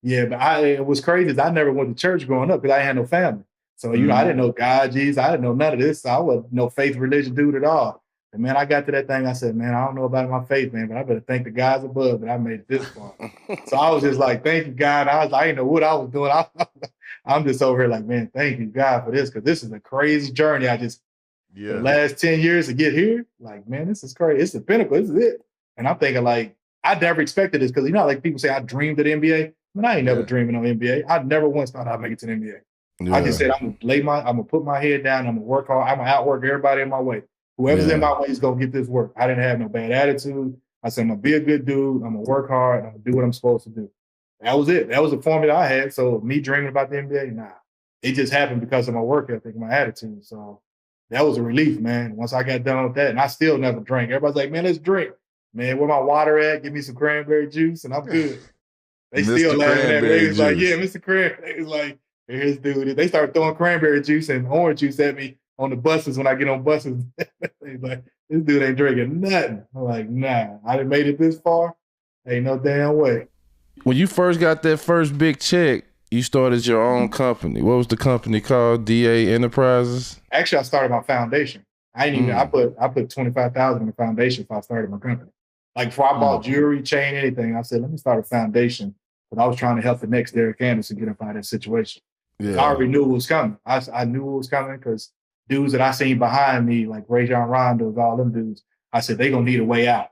Yeah, but it was crazy is I never went to church growing up because I had no family. So, I didn't know God, Jesus. I didn't know none of this. So I wasn't no faith religion dude at all. And, man, I got to that thing. I said, man, I don't know about my faith, man, but I better thank the guys above that I made it this far. So I was just like, thank you, God. I didn't know what I was doing. I'm just over here like, man, thank you, God, for this, because this is a crazy journey. The last 10 years to get here, like, man, this is crazy. It's the pinnacle. This is it. And I'm thinking, like, I never expected this because, like people say I dreamed of the NBA. Man, I ain't never dreaming of NBA. I never once thought I'd make it to the NBA. Yeah. I just said, I'm going to put my head down. I'm going to work hard. I'm going to outwork everybody in my way. Whoever's in my way is going to get this work. I didn't have no bad attitude. I said, I'm going to be a good dude. I'm going to work hard. And I'm going to do what I'm supposed to do. That was it. That was the formula I had. So me dreaming about the NBA, nah. It just happened because of my work ethic, my attitude. So that was a relief, man. Once I got done with that, and I still never drank. Everybody's like, man, let's drink. Man, where my water at? Give me some cranberry juice, and I'm good. They still laughing at me. They was like, yeah, Mr. Cranberry. They was like, here's dude. They started throwing cranberry juice and orange juice at me on the buses when I get on buses. They like, this dude ain't drinking nothing. I'm like, nah, I done made it this far. Ain't no damn way. When you first got that first big check, you started your own company. What was the company called? DA Enterprises? Actually, I started my foundation. I didn't even. I put $25,000 in the foundation before I started my company. Like before I bought jewelry, chain, anything, I said, let me start a foundation. But I was trying to help the next Derek Anderson get up out of that situation. Yeah. I already knew it was coming. I knew it was coming because dudes that I seen behind me, like Rajon Rondo, all them dudes, I said, they going to need a way out.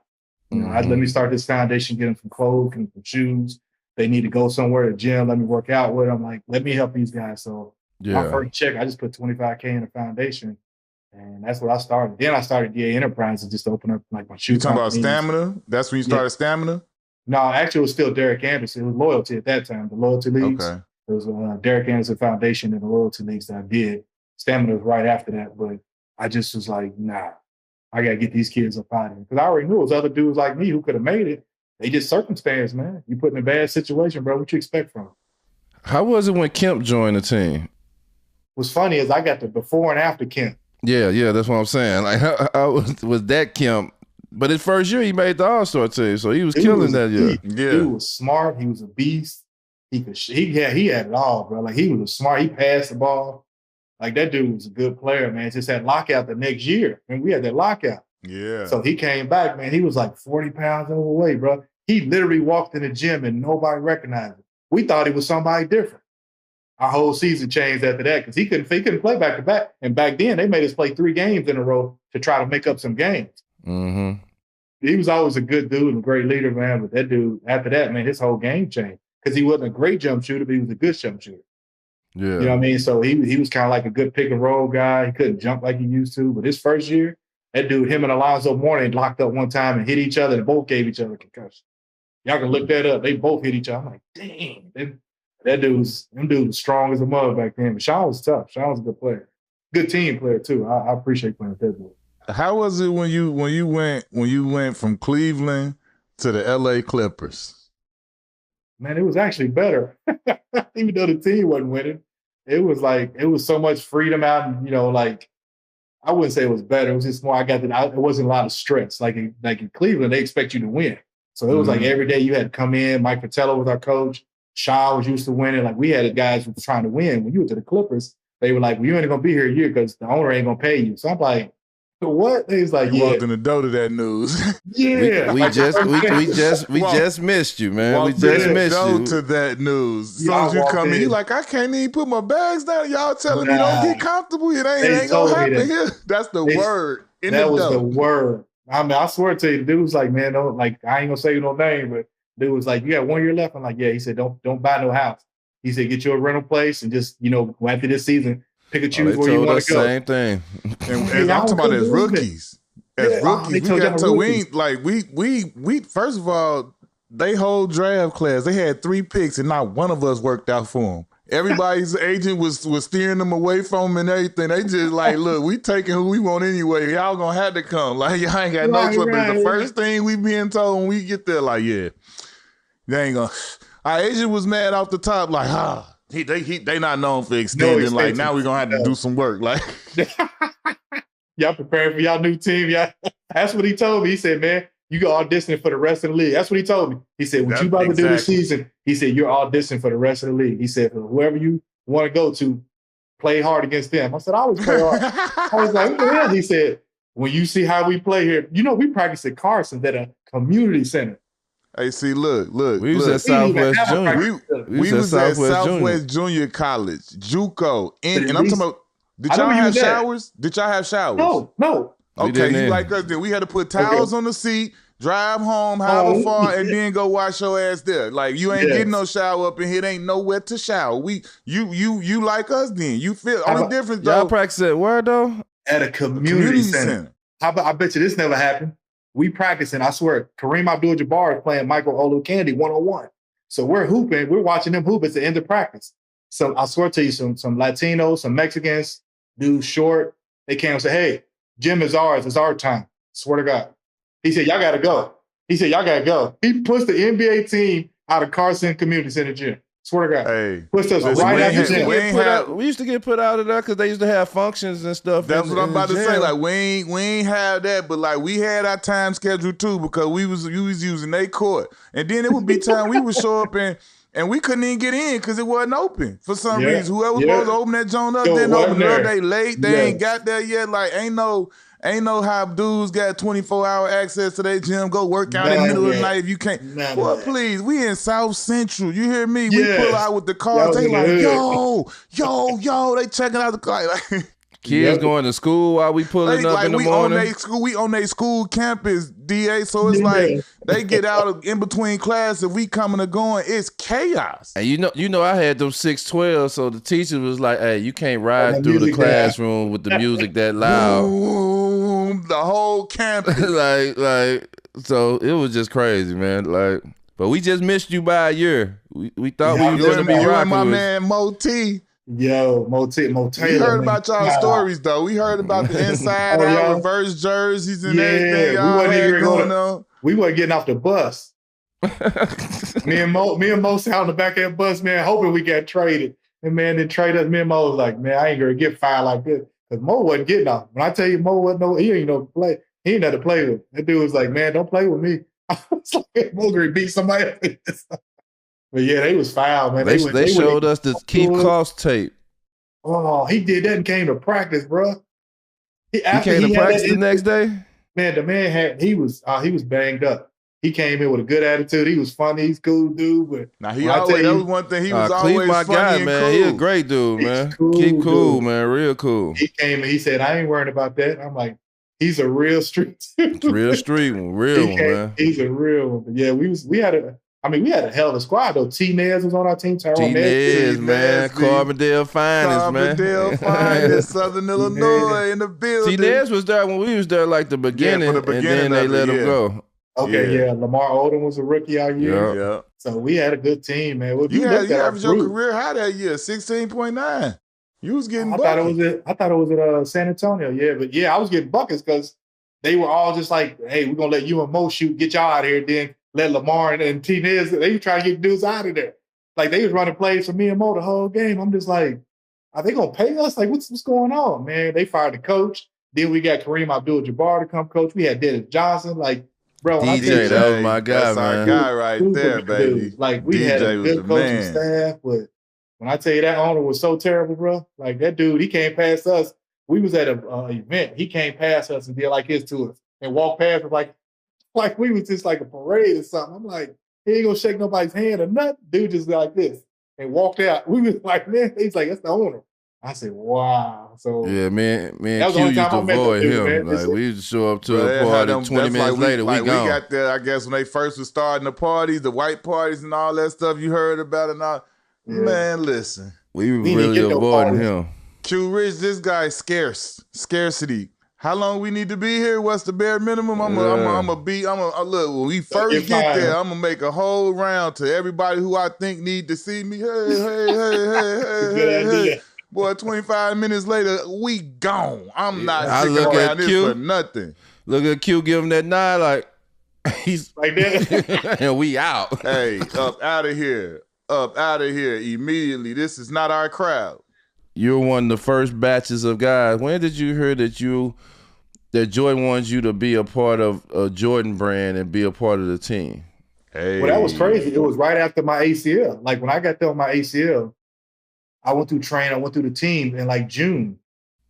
Let me start this foundation, get them some clothes, get them some shoes. They need to go somewhere to the gym. Let me work out with them. Like, let me help these guys. So my first check, I just put $25K in the foundation. And that's what I started. Then I started DA Enterprises just to open up like my shoe. You talking about Stamina? That's when you started Stamina? No, actually it was still Derek Anderson. It was Loyalty at that time, the Loyalty Leagues. Okay. It was Derek Anderson Foundation and the Loyalty Leagues that I did. Stamina was right after that, but I just was like, nah, I got to get these kids up out of here. Because I already knew it was other dudes like me who could have made it. They just circumstance, man. You put in a bad situation, bro. What you expect from them? How was it when Kemp joined the team? What's funny is I got the before and after Kemp. Yeah, that's what I'm saying. Like, how was that Kemp? But his first year, he made the All-Star team, so he was killing that year. He was smart. He was a beast. He had it all, bro. Like, he was smart. He passed the ball. Like, that dude was a good player, man. Just had lockout the next year. And we had that lockout. Yeah. So he came back, man. He was like 40 pounds overweight, bro. He literally walked in the gym and nobody recognized him. We thought he was somebody different. our whole season changed after that because he couldn't play back to back. And back then they made us play 3 games in a row to try to make up some games. Mm-hmm. He was always a good dude and a great leader, man. But that dude, after that, man, his whole game changed because he wasn't a great jump shooter, but he was a good jump shooter. Yeah. You know what I mean? So he was kind of like a good pick and roll guy. He couldn't jump like he used to. But his first year, that dude, him and Alonzo Mourning locked up one time and hit each other and both gave each other concussion. Y'all can look that up. They both hit each other. I'm like, dang. Them dudes was strong as a mug back then. But Sean was tough. Sean was a good player. Good team player, too. I appreciate playing with that dude. How was it when you went from Cleveland to the LA Clippers? Man, it was actually better. Even though the team wasn't winning, it was so much freedom out. And, you know, like I wouldn't say it was better. It was just more. It wasn't a lot of stress. Like in Cleveland, they expect you to win. So it was like every day you had to come in. Mike Fratello was our coach. Shaw was used to winning. Like we had guys who were trying to win. When you went to the Clippers, they were like, well, you ain't gonna be here a year because the owner ain't gonna pay you. So I'm like, what? They was like, you walked in the door to that news. Yeah. We just missed you, man. We just missed you. To that news. As soon as you come in, you like, I can't even put my bags down. Y'all telling me don't get comfortable. It ain't gonna happen here. That's the word. That was the word. I mean, I swear to you, the dude was like, man, don't, like, I ain't gonna say no name, but dude was like, you got 1 year left. I'm like, yeah. He said, don't buy no house. He said, get you a rental place and just, you know, after this season, pick and choose where you want to go. Same thing. And I'm talking about as rookies. We got to we first of all, they whole draft class, they had 3 picks and not one of us worked out for them. Everybody's agent was steering them away from them and everything. They just like, look, we taking who we want anyway. Y'all gonna have to come. Like, y'all ain't got no choice. But the first thing we being told when we get there, like, yeah, they ain't gonna. Our agent was mad off the top, like, they not known for extending. Like, now we're gonna have to do some work. Like, y'all preparing for y'all new team. Yeah, that's what he told me. He said, man, you go auditioning for the rest of the league. That's what he told me. He said, what you about to do this season, he said, you're auditioning for the rest of the league. He said, for whoever you want to go to, play hard against them. I said, I always play hard. I was like, what the hell? He said, when you see how we play here, you know, we practice at Carson's at a community center. Hey, see, look. We was at Southwest Junior. We was at Southwest Junior College, JUCO. And I'm talking about, did y'all have showers? Did y'all have showers? No. Okay, you like us then. We had to put towels on the seat, drive home however far, and then go wash your ass there. Like, you ain't getting no shower up in here. There ain't nowhere to shower. You like us then. You feel, only difference though. Y'all practice at where though? At a community center. I bet you this never happened. We practicing, I swear, Kareem Abdul-Jabbar is playing Michael Olukandi 101. So we're hooping. We're watching them hoop at the end of practice. So I swear to you, some Latinos, some Mexicans, dudes short, they came and said, hey, gym is ours. It's our time. Swear to God. He said, y'all got to go. He pushed the NBA team out of Carson Community Center gym. Swear to God. Hey, pushed us right out the gym. We used to get put out of there because they used to have functions and stuff. That's what I'm about to say. Like, we ain't have that, but like we had our time scheduled too because we was using their court. And then it would be time we would show up and we couldn't even get in because it wasn't open for some reason. Whoever was supposed to open that joint up didn't open it up. They late. They ain't got there yet. Like, ain't no how dudes got 24-hour access to their gym. Go work out in the middle of the night if you can't. Well, please, we in South Central. You hear me? We pull out with the cars. They like, yo, they checking out the car. Like, kids going to school while we pulling up in the morning. We on their school campus, DA. So it's like they get out in between class. If we coming or going, it's chaos. And you know, I had them 612. So the teacher was like, "Hey, you can't ride through the classroom with the music that loud." Boom, the whole campus, like. So it was just crazy, man. Like, but we just missed you by a year. We thought we were gonna be rocking my with man Mo T. Yo, Mo Taylor. We heard about y'all stories though. We heard about the inside out reverse jerseys and everything y'all had going on. We weren't getting off the bus. me and Mo sat on the back of that bus, man, hoping we got traded. And man, they traded us. Me and Mo was like, man, I ain't gonna get fired like this. Because Mo wasn't getting off. When I tell you Mo wasn't he ain't no play. He ain't nothing to play with. That dude was like, man, don't play with me. I was like, Mo gonna beat somebody else. But yeah, they was foul, man. They showed us the Keith Cost tape. Oh, he did that and came to practice, bro. He came to practice the next day? Man, the man he was banged up. He came in with a good attitude. He was funny. He's a cool dude. But Now he when I tell always, that was you, one thing, he was Cleve, always my guy, funny and man. He a cool. great dude, he's man. Keep cool, cool, dude. man. Real cool. He came and he said, I ain't worrying about that. I'm like, he's a real street dude. Real street one, real one, man. He's a real one. But yeah, we had a hell of a squad though. T-Nez was on our team. T-Nez, man. Carbondale finest, man. Carbondale finest, Southern Illinois in the building. T-Nez was there when we was there, like the beginning, for the beginning and then they let him go. Okay, yeah. Lamar Odom was a rookie our year. Yeah. So we had a good team, man. Well, You averaged your career high that year, 16.9. You was getting buckets. I thought it was at San Antonio, yeah. But yeah, I was getting buckets because they were all just like, hey, we're gonna let you and Mo shoot, get y'all out of here, then let Lamar and T-Nez, they were trying to get dudes out of there. Like they was running plays for me and Mo the whole game. I'm just like, are they gonna pay us? Like, what's going on, man? They fired the coach. Then we got Kareem Abdul-Jabbar to come coach. We had Dennis Johnson, like. Bro, DJ, that was my guy, that's man. Our guy right there, baby. Like we had a good coaching staff, but when I tell you that owner was so terrible, bro. Like that dude, he came past us. We was at an event. He came past us and did like his to us and walked past us like we was just like a parade or something. I'm like, he ain't gonna shake nobody's hand or nothing. Dude just like this and walked out. We was like, man, he's like, that's the owner. I said, wow. So yeah, man, that was Q used to avoid him. Man. Like we used to show up to a party, 20 minutes later, we gone. We got there, I guess, when they first was starting the parties, the white parties and all that stuff you heard about and all. Yeah. Man, listen. We were really avoiding him. Q Rich, this guy's scarcity. How long we need to be here? What's the bare minimum? Look, when we first get there, I'm gonna make a whole round to everybody who I think need to see me. Hey. Good idea. Boy, 25 minutes later, we gone. I'm not sticking around this for nothing. Look at Q give him that nod like he's like that. And we out. Hey, up out of here. Up out of here immediately. This is not our crowd. You're one of the first batches of guys. When did you hear that Jordan wants you to be a part of a Jordan brand and be a part of the team? Hey. Well, that was crazy. It was right after my ACL. Like when I got there on my ACL, I went through training, I went through the team in like June.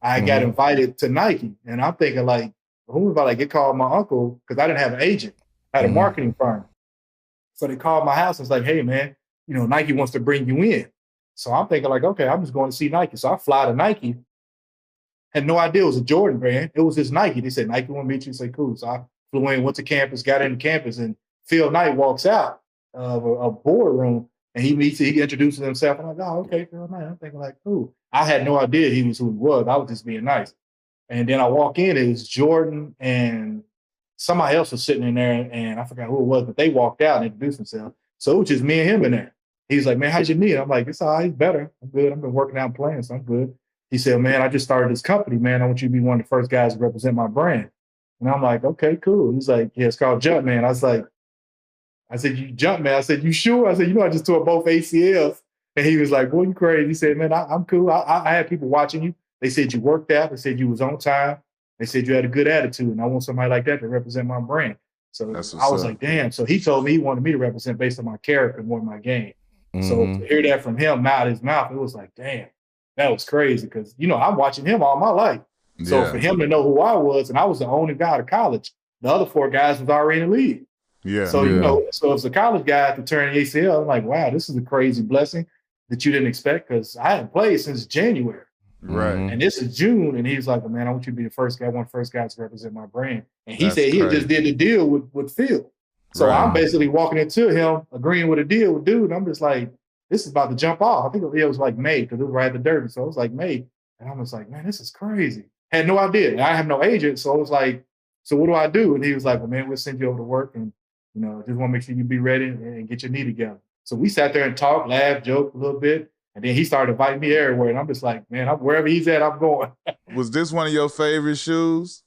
I got invited to Nike. And I'm thinking like, who was about to get called my uncle? Because I didn't have an agent. I had a marketing firm. So they called my house and was like, hey man, Nike wants to bring you in. So I'm thinking like, okay, I'm just going to see Nike. So I fly to Nike. Had no idea it was a Jordan brand. It was just Nike. They said, Nike want to meet you. I said, cool. So I flew in, went to campus, got into campus, and Phil Knight walks out of a boardroom. And he introduces himself. I'm like, oh, okay, Phil Knight. I'm thinking like, ooh. I had no idea he was who he was. I was just being nice. And then I walk in, it was Jordan and somebody else was sitting in there, and I forgot who it was, but they walked out and introduced themselves. So it was just me and him in there. He was like, man, how's your knee? I'm like, it's all right, it's better. I'm good. I've been working out and playing, so I'm good. He said, man, I just started this company, man. I want you to be one of the first guys to represent my brand. And I'm like, okay, cool. He's like, yeah, it's called Jumpman. I said, you Jumpman. I said, you sure? I said, I just tore both ACLs. And he was like, boy, you crazy. He said, man, I'm cool. I had people watching you. They said you worked out. They said you was on time. They said you had a good attitude. And I want somebody like that to represent my brand. So I was like, damn. So he told me he wanted me to represent based on my character more than my game. Mm-hmm. So to hear that from him out his mouth, it was like, damn, that was crazy. Because, I'm watching him all my life. So for him to know who I was, and I was the only guy out of college, the other four guys was already in the league. Yeah. So, so as a college guy to turn ACL, I'm like, wow, this is a crazy blessing that you didn't expect because I hadn't played since January. Right. And this is June. And he's like, man, I want you to be the first guy, one of the first guys to represent my brand. And he said he just did the deal with Phil. So I'm basically walking into him, agreeing with a deal with dude. And I'm just like, this is about to jump off. I think it was like May because it was right at the Derby. So it was like May. And I was like, man, this is crazy. Had no idea. And I have no agent. So I was like, so what do I do? And he was like, well, man, we'll send you over to work. And, just want to make sure you be ready and get your knee together. So we sat there and talked, laughed, joked a little bit. And then he started inviting me everywhere. And I'm just like, man, wherever he's at, I'm going. Was this one of your favorite shoes?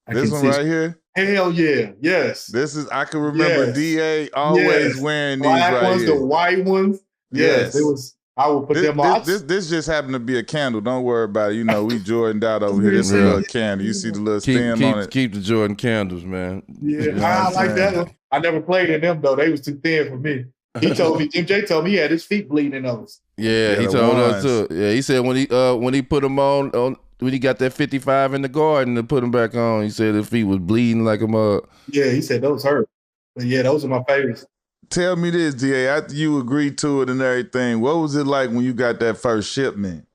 This one right here? Hell yeah. Yes. I can remember DA always wearing these right ones, here. The white ones. Yes. It was. I would put them on. This just happened to be a candle. Don't worry about it. We Jordaned out over here. This is a little candle. You see the little stem on it. Keep the Jordan candles, man. Yeah, I like that one. I never played in them, though. They was too thin for me. He told me, MJ told me he had his feet bleeding in those. Yeah, he told us too. Yeah, he said when he put them on when he got that 55 in the garden to put him back on, he said his feet was bleeding like a mug. Yeah, he said those hurt. But yeah, those are my favorites. Tell me this, DA, after you agreed to it and everything, what was it like when you got that first shipment?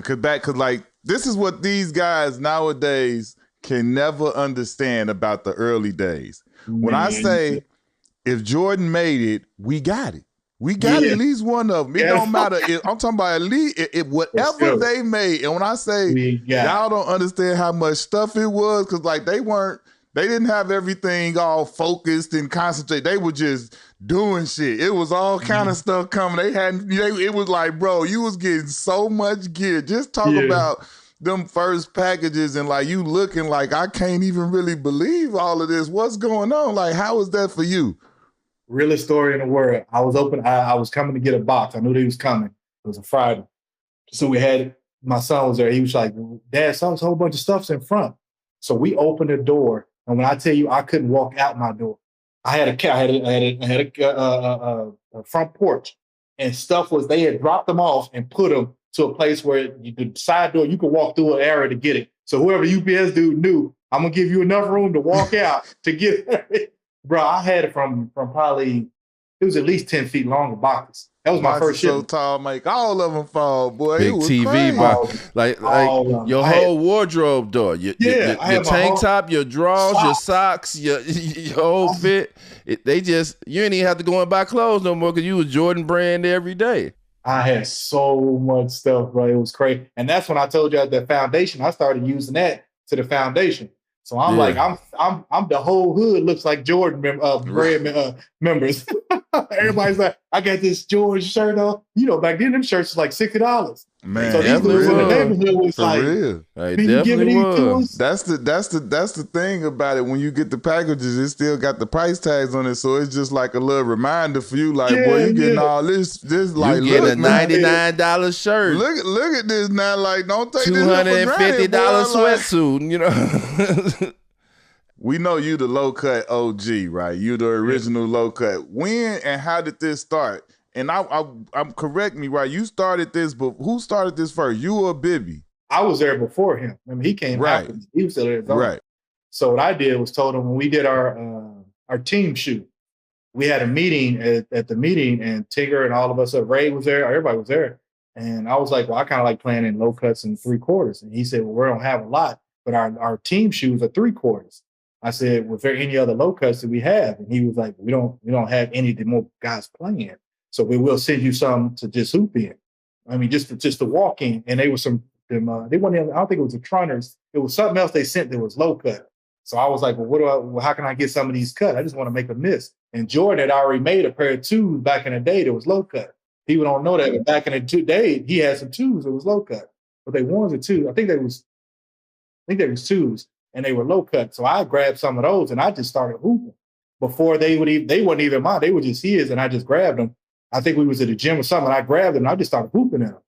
Cause like this is what these guys nowadays can never understand about the early days. When I say if Jordan made it, we got it. We got at least one of them. It don't matter. I'm talking about at least whatever they made. And when I say y'all don't understand how much stuff it was, because like they didn't have everything all focused and concentrated. They were just doing shit. It was all kind of stuff coming. It was like, bro, you was getting so much gear. Just talk about them first packages and like you looking like I can't even really believe all of this. What's going on? Like, how was that for you? Realest story in the world. I was coming to get a box. I knew they was coming. It was a Friday. So my son was there. He was like, Dad, a whole bunch of stuff's in front. So we opened the door. And when I tell you I couldn't walk out my door, I had a front porch and stuff they had dropped them off and put them to a place where the side door, you could walk through an area to get it. So whoever UPS dude knew, I'm going to give you enough room to walk out to get it. Bro, I had it from probably, it was at least 10 feet long of boxes. That was my first shipment. So tall, make all of them fall, boy. Big it was TV crazy. like your whole wardrobe door. Your tank top, your drawers, your socks, your whole fit. You didn't even have to go and buy clothes no more because you was Jordan brand every day. I had so much stuff, bro. It was crazy. And that's when I told you at the foundation, I started using that to the foundation. So I'm like, I'm the whole hood looks like Jordan members. Everybody's like, I got this Jordan shirt on. You know, back then them shirts was like $60. Man, so these dudes in the neighborhood was like, definitely was. That's the thing about it. When you get the packages, it still got the price tags on it, so it's just like a little reminder for you, like, boy, you getting all this like, you get a $99 shirt. Look at this now, like, don't take $250 sweatsuit, you know. We know you the low cut OG, right? You the original low cut. When and how did this start? And I'm correct me, right? You started this, but who started this first? You or Bibby? I was there before him. I mean, he came after me. He was still there. Right. So what I did was told him when we did our team shoot, we had a meeting at the meeting, and Tigger and all of us, Ray was there, everybody was there. And I was like, well, I kind of like playing in low cuts and 3/4. And he said, well, we don't have a lot, but our team shoes are 3/4. I said, was there any other low cuts that we have? And he was like, we don't have any more guys playing. So we will send you some to just hoop in. I mean, just to walk in. And they were they weren't even, I don't think it was the Trunners. It was something else they sent that was low cut. So I was like, well, how can I get some of these cut? I just want to make a miss. And Jordan had already made a pair of twos back in the day that was low cut. People don't know that, but back in the day, he had some twos that was low cut. But they ones or twos. I think they was twos, and they were low cut. So I grabbed some of those and I just started hooping. Before they wasn't even mine. They were just his, and I just grabbed them. I think we was at the gym or something. And I grabbed them and I just started hooping in them.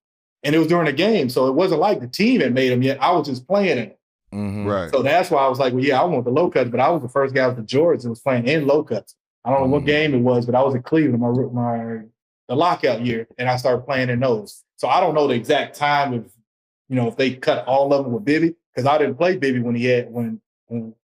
And it was during the game. So it wasn't like the team had made them yet. I was just playing in it. Mm-hmm. Right. So that's why I was like, well, yeah, I want the low cuts, but I was the first guy with the Jordans that was playing in low cuts. I don't know what game it was, but I was at Cleveland the lockout year, and I started playing in those. So I don't know the exact time if they cut all of them with Bibby, because I didn't play Bibby when the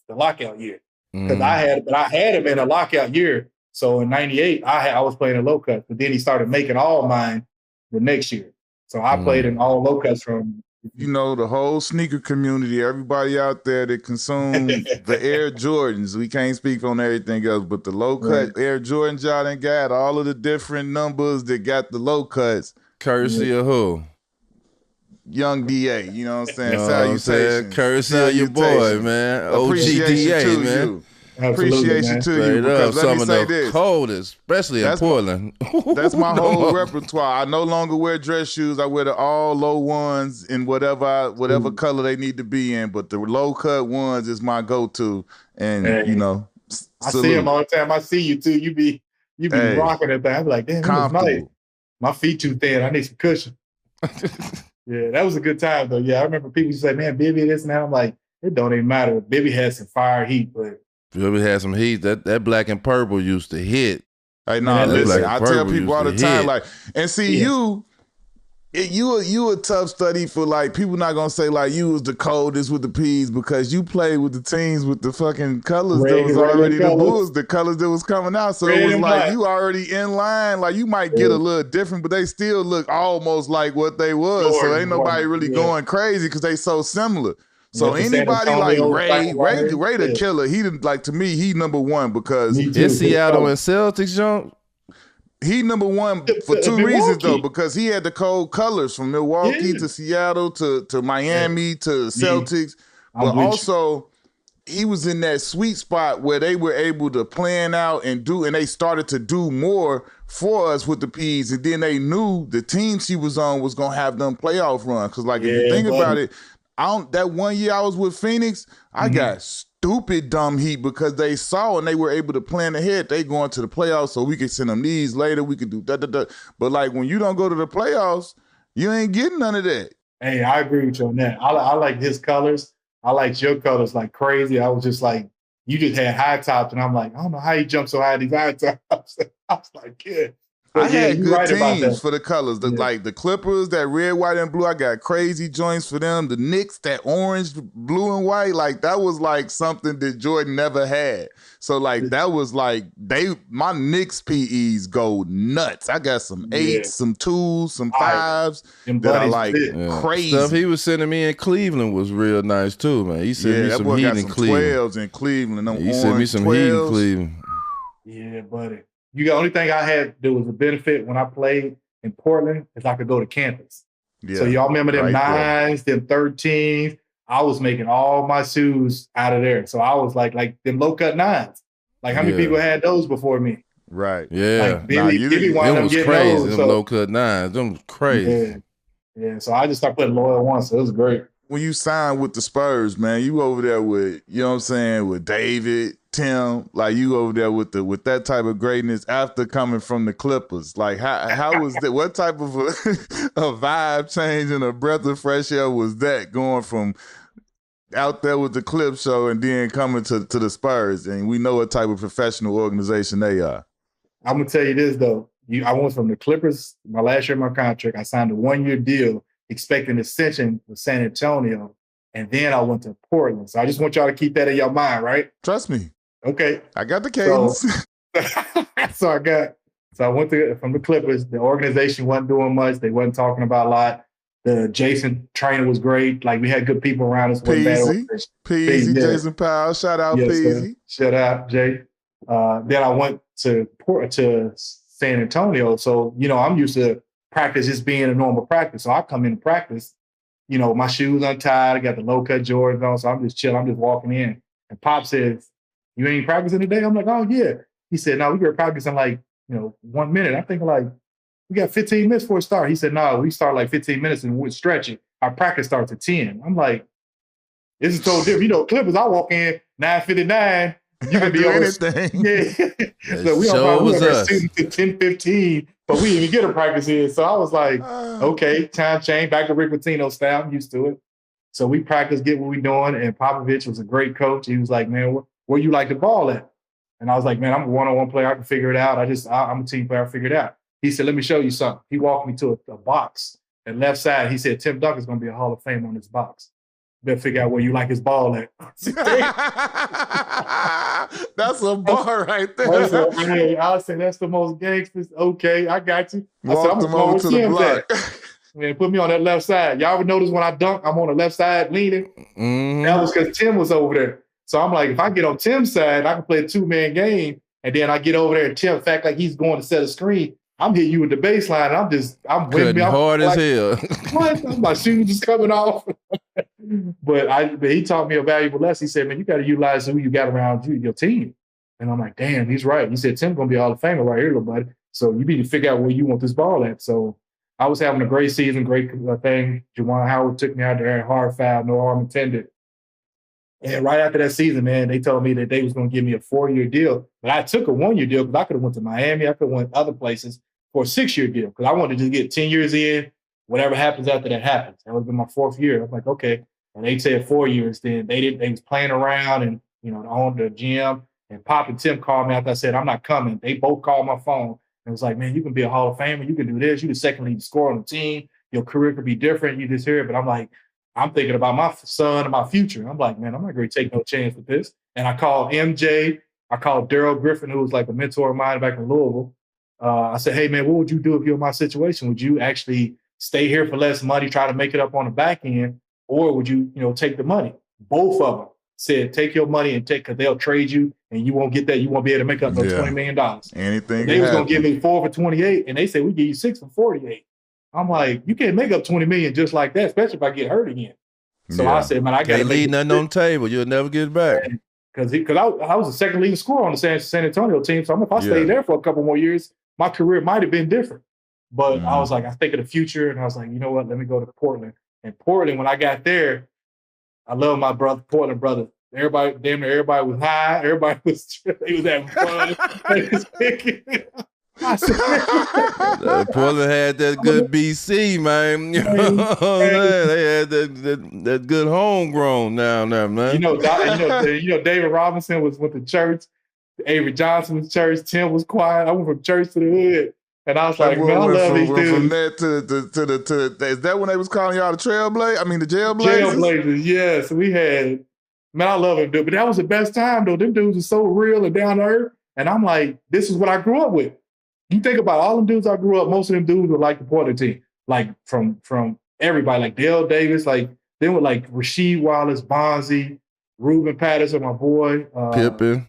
lockout year. Because I had him in a lockout year. So in '98, I was playing in low cuts, but then he started making all mine the next year. So I played in all low cuts from. The whole sneaker community, everybody out there that consume the Air Jordans. We can't speak on everything else, but the low cut Air Jordans y'all done got, all of the different numbers that got the low cuts. Courtesy of who? Young DA, you know what I'm saying? You know Salutations. Courtesy of your boy, man. OG DA, man. You. Appreciation to you. Because let me say this. Coldest, especially in Portland. That's my whole repertoire. I no longer wear dress shoes. I wear the all low ones in whatever color they need to be in. But the low cut ones is my go-to. And I see them all the time. I see you too. You be rocking that thing. I be like, damn, that was nice. My feet too thin. I need some cushion. Yeah, that was a good time though. Yeah, I remember people say, man, Bibby this and that. I'm like, it don't even matter. Bibby has some fire heat, but Bibby had some heat. That black and purple used to hit. Hey, listen, I tell people all the time, like, and see you, You a tough study for like people not gonna say like you was the coldest with the P's because you played with the teams with the fucking colors that was already the Bulls, the colors that was coming out. So it was like you already in line. Like you might get a little different, but they still look almost like what they was. So ain't nobody really going crazy because they so similar. So anybody like Ray the killer, he didn't like to me, he number one because in Seattle and Celtics, John. He number one for two reasons though, because he had the cold colors from Milwaukee to Seattle to Miami to Celtics, but also he was in that sweet spot where they were able to plan out and they started to do more for us with the P's, and then they knew the teams he was on was gonna have them playoff run. Because like if you think about it, that 1 year I was with Phoenix, I got stupid dumb heat because they saw and they were able to plan ahead. They going to the playoffs, so we could send them these later. We could do da. But like when you don't go to the playoffs, you ain't getting none of that. Hey, I agree with you on that. I like his colors. I like your colors like crazy. I was just like, you just had high tops, and I'm like, I don't know how you jump so high in these high tops. I was like, yeah. I had good teams for the colors. Like the Clippers, that red, white, and blue. I got crazy joints for them. The Knicks, that orange, blue, and white. Like that was like something that Jordan never had. So like that was like my Knicks PEs go nuts. I got some 8s, some 2s, some 5s that I like crazy. Stuff he was sending me in Cleveland was real nice too, man. He sent me some heat in Cleveland. 12s in Cleveland. He sent me some 12s. Heat in Cleveland. Yeah, buddy. The only thing I had that was a benefit when I played in Portland is I could go to campus. Yeah, so y'all remember them 9s, them 13s? I was making all my shoes out of there. So I was like them low-cut 9s. Like how many people had those before me? Right. Yeah. Like Billy wound up getting crazy. those. Them low-cut 9s. Them was crazy. Yeah. So I just started putting loyal ones. So it was great. When you signed with the Spurs, man, you over there with, you know what I'm saying, with David, Tim, like you over there with that type of greatness after coming from the Clippers. Like how was that? What type of a vibe change and a breath of fresh air was that going from out there with the Clip Show and then coming to the Spurs? And we know what type of professional organization they are. I'm gonna tell you this though. I went from the Clippers, my last year of my contract, I signed a 1-year deal expecting an extension with San Antonio, and then I went to Portland. So I just want y'all to keep that in your mind, right? Trust me. Okay. I got the cadence. So I went from the Clippers. The organization wasn't doing much. They wasn't talking about a lot. The Jason trainer was great. Like we had good people around us. Peasy, Jason Powell. Shout out Peasy. Shout out Jay. Then I went to San Antonio. So, I'm used to practice just being a normal practice. So I come in practice, my shoes untied. I got the low-cut Jordans on. So I'm just chilling. I'm just walking in. And Pop says, "You ain't practicing today?" I'm like, "Oh, yeah." He said, "No, we got practice in 1 minute." I'm thinking like, we got 15 minutes before it start. He said, "No, we start like 15 minutes and we're stretching. Our practice starts at 10. I'm like, this is totally different. Clippers, I walk in 9:59. You can be on anything. Yeah. So we don't students to 10:15, but we didn't even get a practice in. So I was like, okay, time change, back to Rick Pitino style. I'm used to it. So we practice, get what we doing. And Popovich was a great coach. He was like, "Man, where you like the ball at?" And I was like, "Man, I'm a one-on-one player. I can figure it out. I'm a team player. I figured it out." He said, "Let me show you something." He walked me to a box. And left side, he said, "Tim Duncan's going to be a Hall of Fame on this box. You better figure out where you like his ball at." That's a bar right there. I said, "That's the most gangsters." Okay, I got you. Walked him over to the block. Man, put me on that left side. Y'all ever notice when I dunk, I'm on the left side leaning? Mm-hmm. That was because Tim was over there. So I'm like, if I get on Tim's side, I can play a 2-man game. And then I get over there and Tim, in fact, like he's going to set a screen. I'm hitting you with the baseline. And I'm cutting hard as hell. What? My shoes just coming off. But he taught me a valuable lesson. He said, "Man, you got to utilize who you got around you, your team." And I'm like, damn, he's right. He said, "Tim's going to be a Hall of Famer right here, little buddy. So you need to figure out where you want this ball at." So I was having a great season, great thing. Juwan Howard took me out there, hard foul, no harm intended. And right after that season, man, they told me that they was going to give me a 4-year deal. But I took a 1-year deal because I could have went to Miami. I could have went other places for a 6-year deal because I wanted to get 10 years in. Whatever happens after that happens. That would have been my 4th year. I'm like, okay. And they said 4 years. Then they was playing around and, on the gym. And Pop and Tim called me after I said, "I'm not coming." They both called my phone and was like, "Man, you can be a Hall of Famer. You can do this. You're the second leading scorer on the team. your career could be different. You just hear it, but I'm like, I'm thinking about my son and my future. I'm like, man, I'm not going to take no chance with this. And I called MJ. I called Daryl Griffin, who was like a mentor of mine back in Louisville. I said, hey, man, what would you do if you're in my situation? Would you actually stay here for less money, try to make it up on the back end, or would you, take the money? Both of them said, take your money and because they'll trade you and you won't get that. You won't be able to make up no $20 million. Anything. They was going to give me 4 for 28, and they said, we give you 6 for 48. I'm like, you can't make up 20 million just like that, especially if I get hurt again. So I said, man, I got to leave nothing on the table. You'll never get it back. Because I was the second leading scorer on the San Antonio team. So if I stayed there for a couple more years, my career might have been different. But I was like, I think of the future, and I was like, you know what? Let me go to Portland. And Portland, when I got there, I love my Portland brother. Everybody, damn near everybody was high. Everybody was, they was having fun. They was picking. Portland had that good BC, man. You know what I'm saying? They had that good homegrown now, man. David Robinson went to church. Avery Johnson was church. Tim was quiet. I went from church to the hood. And I was like, man, I love these dudes. From that to is that when they was calling y'all the Trailblazers? I mean, the Jailblazers? Jailblazers, yes. We had, man, I love them, dude. But that was the best time, though. Them dudes are so real and down to earth. And I'm like, this is what I grew up with. You think about all them dudes I grew up, most of them dudes were like the Portland team. Like from everybody, like Dale Davis, like they were like Rasheed Wallace, Bonzi, Ruben Patterson, my boy. Pippen.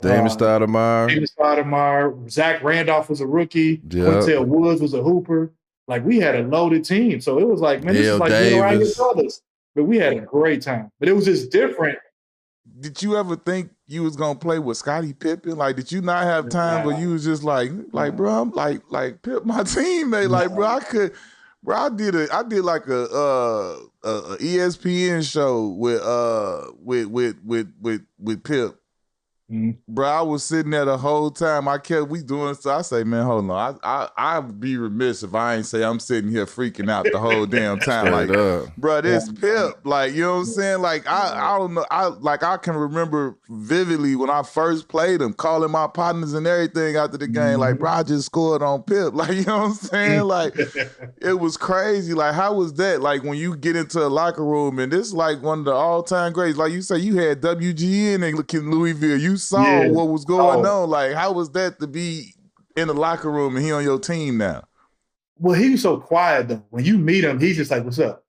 Damon Stoudemire. Zach Randolph was a rookie. Quintel Woods was a hooper. Like, we had a loaded team. So it was like, man, this is like being around your brothers. But we had a great time. But it was just different. Did you ever think you was gonna play with Scottie Pippen? Like, did you not have time where you was just like, bro, I'm like Pip, my teammate. Like, bro, I did like a ESPN show with Pip. Bro, I was sitting there the whole time. We doing so. I say, man, hold on. I'd be remiss if I ain't say I'm sitting here freaking out the whole damn time. Like, bro, this Pip, like, you know what I'm saying? Like, I don't know. I can remember vividly when I first played him, calling my partners and everything after the game. Like, bro, I just scored on Pip. Like, you know what I'm saying? Like, it was crazy. Like, how was that? Like, when you get into a locker room, and this is like one of the all-time greats. Like you say, you had WGN in Louisville. You saw what was going on. Like, how was that to be in the locker room and he on your team now? Well, he was so quiet, though. When you meet him, he's just like, what's up?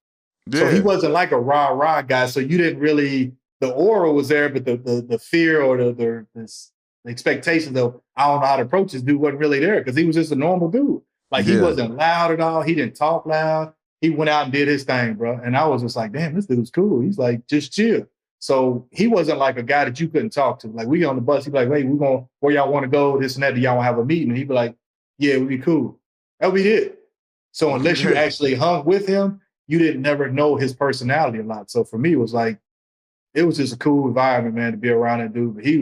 Yeah. So he wasn't like a rah-rah guy. So you didn't really, the aura was there, but the fear or the expectations of, I don't know how to approach this dude wasn't really there because he was just a normal dude. Like, he wasn't loud at all. He didn't talk loud. He went out and did his thing, bro. And I was just like, damn, this dude's cool. He's like, just chill. So he wasn't like a guy that you couldn't talk to. Like, we on the bus, he'd be like, hey, where y'all want to go, this and that, do y'all want to have a meeting? And he'd be like, yeah, we'd be cool. That would be it. So unless you actually hung with him, you didn't never know his personality a lot. So for me, it was just a cool environment, man, to be around that dude. But he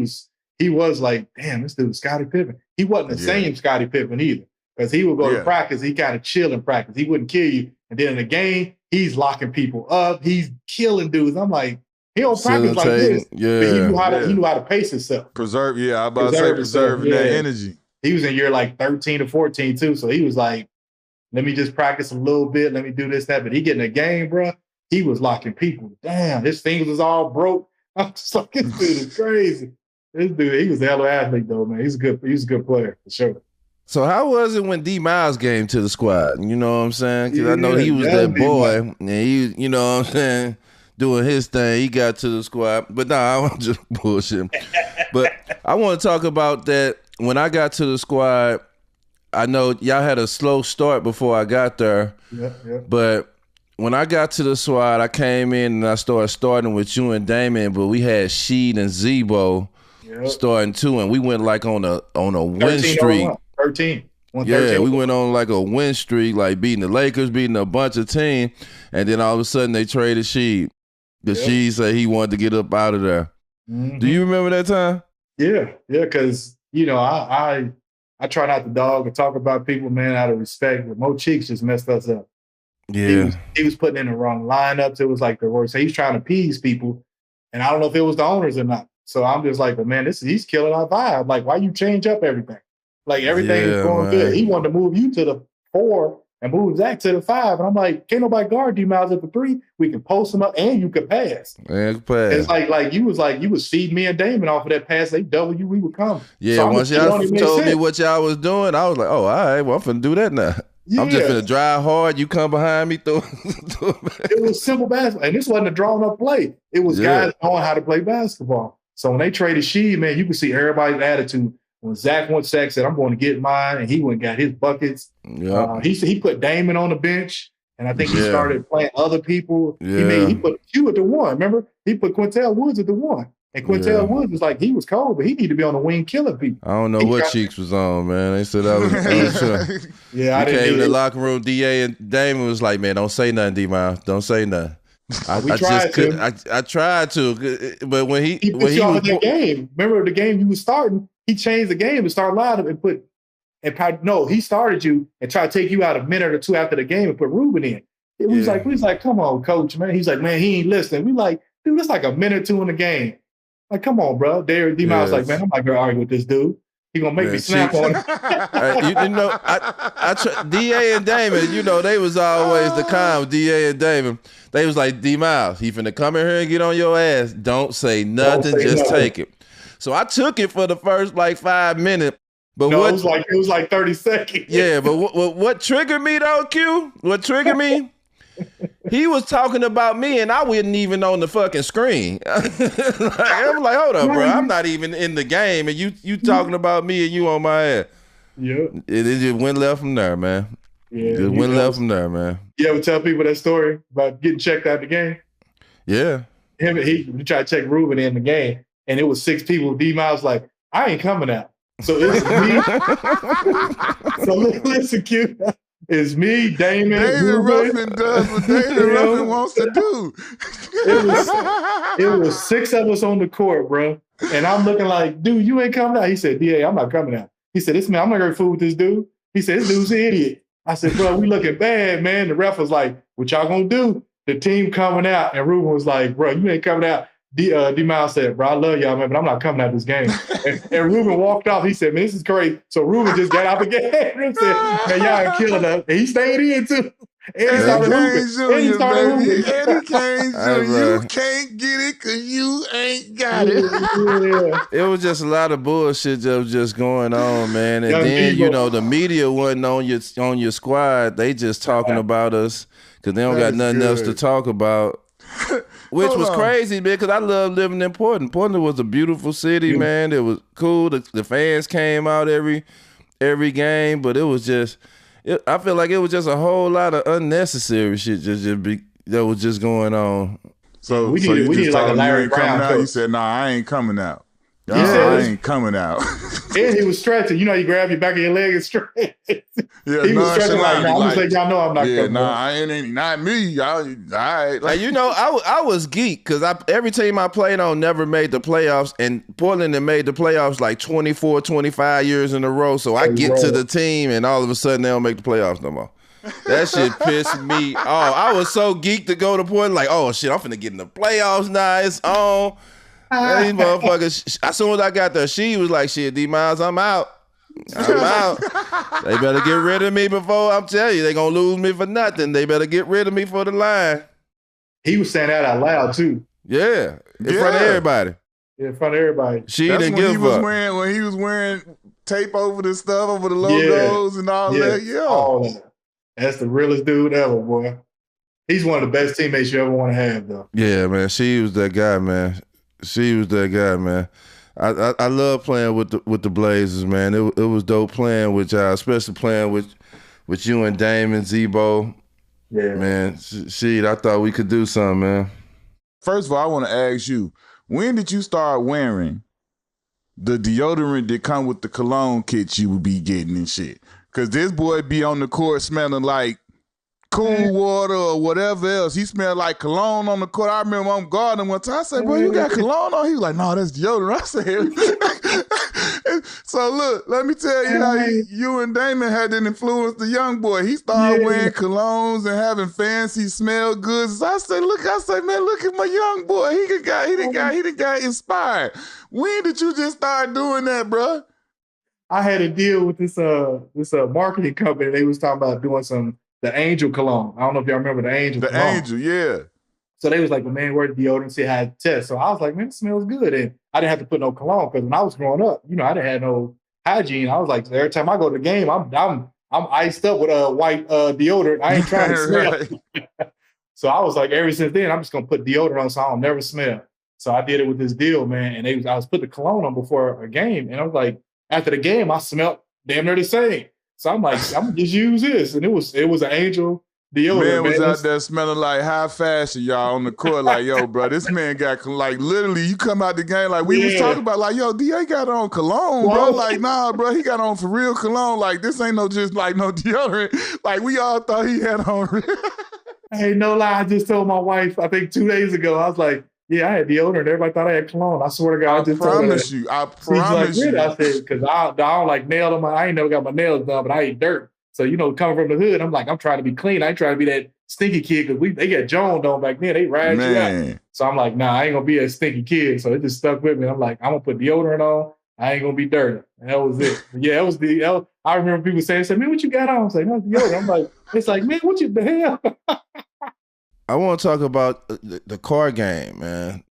was like, damn, this dude is Scottie Pippen. He wasn't the same Scottie Pippen either. Because he would go to practice, he kind of chill in practice. He wouldn't kill you. And then in the game, he's locking people up. He's killing dudes. I'm like, he don't practice like this. Yeah. But he knew how to pace himself. Preserve that energy. He was in year like 13 or 14 too. So he was like, let me just practice a little bit. Let me do this, that. But he get in a game, bro. He was locking people down. His fingers was all broke. I'm just like, this dude is crazy. This dude, he was a hell of an athlete though, man. He's a good player for sure. So how was it when D Miles came to the squad? You know what I'm saying? Because I know he was that boy, and he, you know what I'm saying, doing his thing. He got to the squad, but nah, I'm just bullshitting. But I want to talk about that. When I got to the squad, I know y'all had a slow start before I got there. But when I got to the squad, I came in and I starting with you and Damon, but we had Sheed and Zebo starting too, and we went like on a win streak. 13. Yeah, we went on like a win streak, like beating the Lakers, beating a bunch of teams, and then all of a sudden they traded Sheed. The Sheed said he wanted to get up out of there. Mm-hmm. Do you remember that time? Yeah, because I try not to dog or talk about people, man, out of respect. But Mo Cheeks just messed us up. Yeah, he was putting in the wrong lineups. It was like the worst. So he's trying to appease people, and I don't know if it was the owners or not. So I'm just like, well, man, he's killing our vibe. Like, why you change up everything? Like, everything is going good. He wanted to move you to the 4 and move Zach to the 5. And I'm like, can't nobody guard D Miles at the 3. We can post him up and you can pass. And pass. It's like you was feeding me and Damon off of that pass. They double you, we would come. Yeah, so once y'all told me what y'all was doing, I was like, oh, all right, well, I'm finna do that now. Yeah. I'm just finna drive hard. You come behind me, through. It was simple basketball. And this wasn't a drawn up play. It was guys knowing how to play basketball. So when they traded Sheed, man, you could see everybody's attitude. When Zach said, I'm going to get mine, and he went and got his buckets. Yep. He put Damon on the bench, and I think he started playing other people. Yeah. He put Q at the 1. Remember? He put Quintel Woods at the 1. And Quintel Woods was like, he was cold, but he needed to be on the wing killing people. I don't know what Cheeks was on, man. They said I was sure. Yeah, I didn't. Came in the locker room, DA and Damon was like, man, don't say nothing, D-Miles. Don't say nothing. I tried to, but when he put you off of that game. Remember the game you was starting? He changed the game and started live he started you and tried to take you out a minute or two after the game and put Ruben in. We was like, come on, coach, man. He's like, man, he ain't listening. We like, dude, it's like a minute or two in the game. Like, come on, bro. D-Miles like, man, I'm not gonna argue with this dude. He gonna make me snap on him. DA and Damon, they was always the calm. DA and Damon, they was like, D-Miles, he finna come in here and get on your ass. Don't say nothing, just take it. So I took it for the first 5 minutes. But it was like 30 seconds. Yeah, but what triggered me though, Q? What triggered me? He was talking about me and I wasn't even on the fucking screen. I'm like, hold up, bro. I'm not even in the game and you talking about me and you on my ass. Yeah. It just went left from there, man. Yeah. Just went left from there, man. You ever tell people that story about getting checked out the game? Yeah. He tried to check Ruben in the game and it was 6 people. D-Miles like, I ain't coming out. So it's me. So listen, Q. It's me, Damon. David Ruffin does what David Ruffin wants to do. It was 6 of us on the court, bro. And I'm looking like, dude, you ain't coming out. He said, DA, I'm not coming out. He said, I'm not going to fool with this dude. He said, this dude's an idiot. I said, bro, we looking bad, man. The ref was like, what y'all going to do? The team coming out. And Ruben was like, bro, you ain't coming out. D-Miles said, bro, I love y'all, man, but I'm not coming out this game. and Ruben walked off. He said, man, this is crazy. So Ruben just got out the game and said, man, y'all ain't killing us. And he stayed in, too. And he started hooping. You can't get it because you ain't got it. Yeah. It was just a lot of bullshit that was just going on, man. And then, the media wasn't on your squad. They just talking about us because they don't got nothing else to talk about. Which was crazy, man, because I love living in Portland. Portland was a beautiful city, man. It was cool. The fans came out every game, but it was just, I feel like it was just a whole lot of unnecessary shit that was just going on. So we need like a Larry Brown. You said, I ain't coming out. I ain't coming out. And he was stretching. You grabbed your back of your leg and stretch. He was stretching like, I'm just like, y'all know I'm not coming out. I ain't not me. All right. I was geek because every team I played on never made the playoffs, and Portland had made the playoffs like 24, 25 years in a row. So I get to the team, and all of a sudden they don't make the playoffs no more. That shit pissed me off. I was so geeked to go to Portland, like, oh shit, I'm finna get in the playoffs now. It's on. These motherfuckers, as soon as I got there, she was like, shit, D-Miles, I'm out. They better get rid of me before, I'm telling you, they gonna lose me for nothing. They better get rid of me for the line. He was saying that out loud, too. Yeah, in front of everybody. In front of everybody. She didn't give up. When he was wearing tape over the stuff, over the logos and all that. Yeah. All that. That's the realest dude ever, boy. He's one of the best teammates you ever want to have, though. Yeah, man. She was that guy, man. I love playing with the Blazers, man. It was dope playing with y'all, especially playing with you and Damon, Zebo. Yeah, man. Shit, I thought we could do something, man. First of all, I want to ask you, when did you start wearing the deodorant that come with the cologne kits you would be getting and shit? Because this boy be on the court smelling like cool water or whatever else. He smelled like cologne on the court. I remember I'm guarding one time. I said, bro, you got cologne on? He was like, no, that's deodorant. I said, so look, let me tell you how you and Damon had an influence the young boy. He started wearing colognes and having fancy smell goods. I said, man, look at my young boy. He done got inspired. When did you just start doing that, bro? I had a deal with this marketing company. They was talking about doing some the Angel cologne. I don't know if y'all remember the Angel The cologne. Angel, yeah. So they was like, well, man, where the deodorant? See, I had to test. So I was like, man, it smells good. And I didn't have to put no cologne because when I was growing up, you know, I didn't have no hygiene. I was like, every time I go to the game, I'm iced up with a white deodorant. I ain't trying to smell. So I was like, ever since then, I'm just gonna put deodorant on so I don't never smell. So I did it with this deal, man. And I was putting the cologne on before a game, and I was like, after the game, I smelled damn near the same. So I'm like, I'm gonna just use this, and it was an Angel deodorant. Man was out there smelling like high fashion, y'all, on the court. Like, yo, bro, this man got, like, literally, you come out the game, like, we was talking about, like, yo, DA got on cologne, bro. Like, nah, bro, he got on for real cologne. Like, this ain't no just, like, no deodorant. Like, we all thought he had on real. Hey, no lie, I just told my wife, I think 2 days ago, I was like, yeah, I had deodorant. Everybody thought I had cologne. I swear to God, I just promise you. I promise you. I said, because I don't like nail on I ain't never got my nails done, but I ate dirt. So, you know, coming from the hood, I'm like, I'm trying to be clean. I ain't trying to be that stinky kid because they got Jones on back then. They ride you out. So I'm like, nah, I ain't going to be a stinky kid. So it just stuck with me. I'm like, I'm going to put deodorant on. I ain't going to be dirty. And that was it. But yeah, I remember people saying, man, what you got on? I was like, no, deodorant. I'm like, it's like, man, what the hell? I want to talk about the card game, man.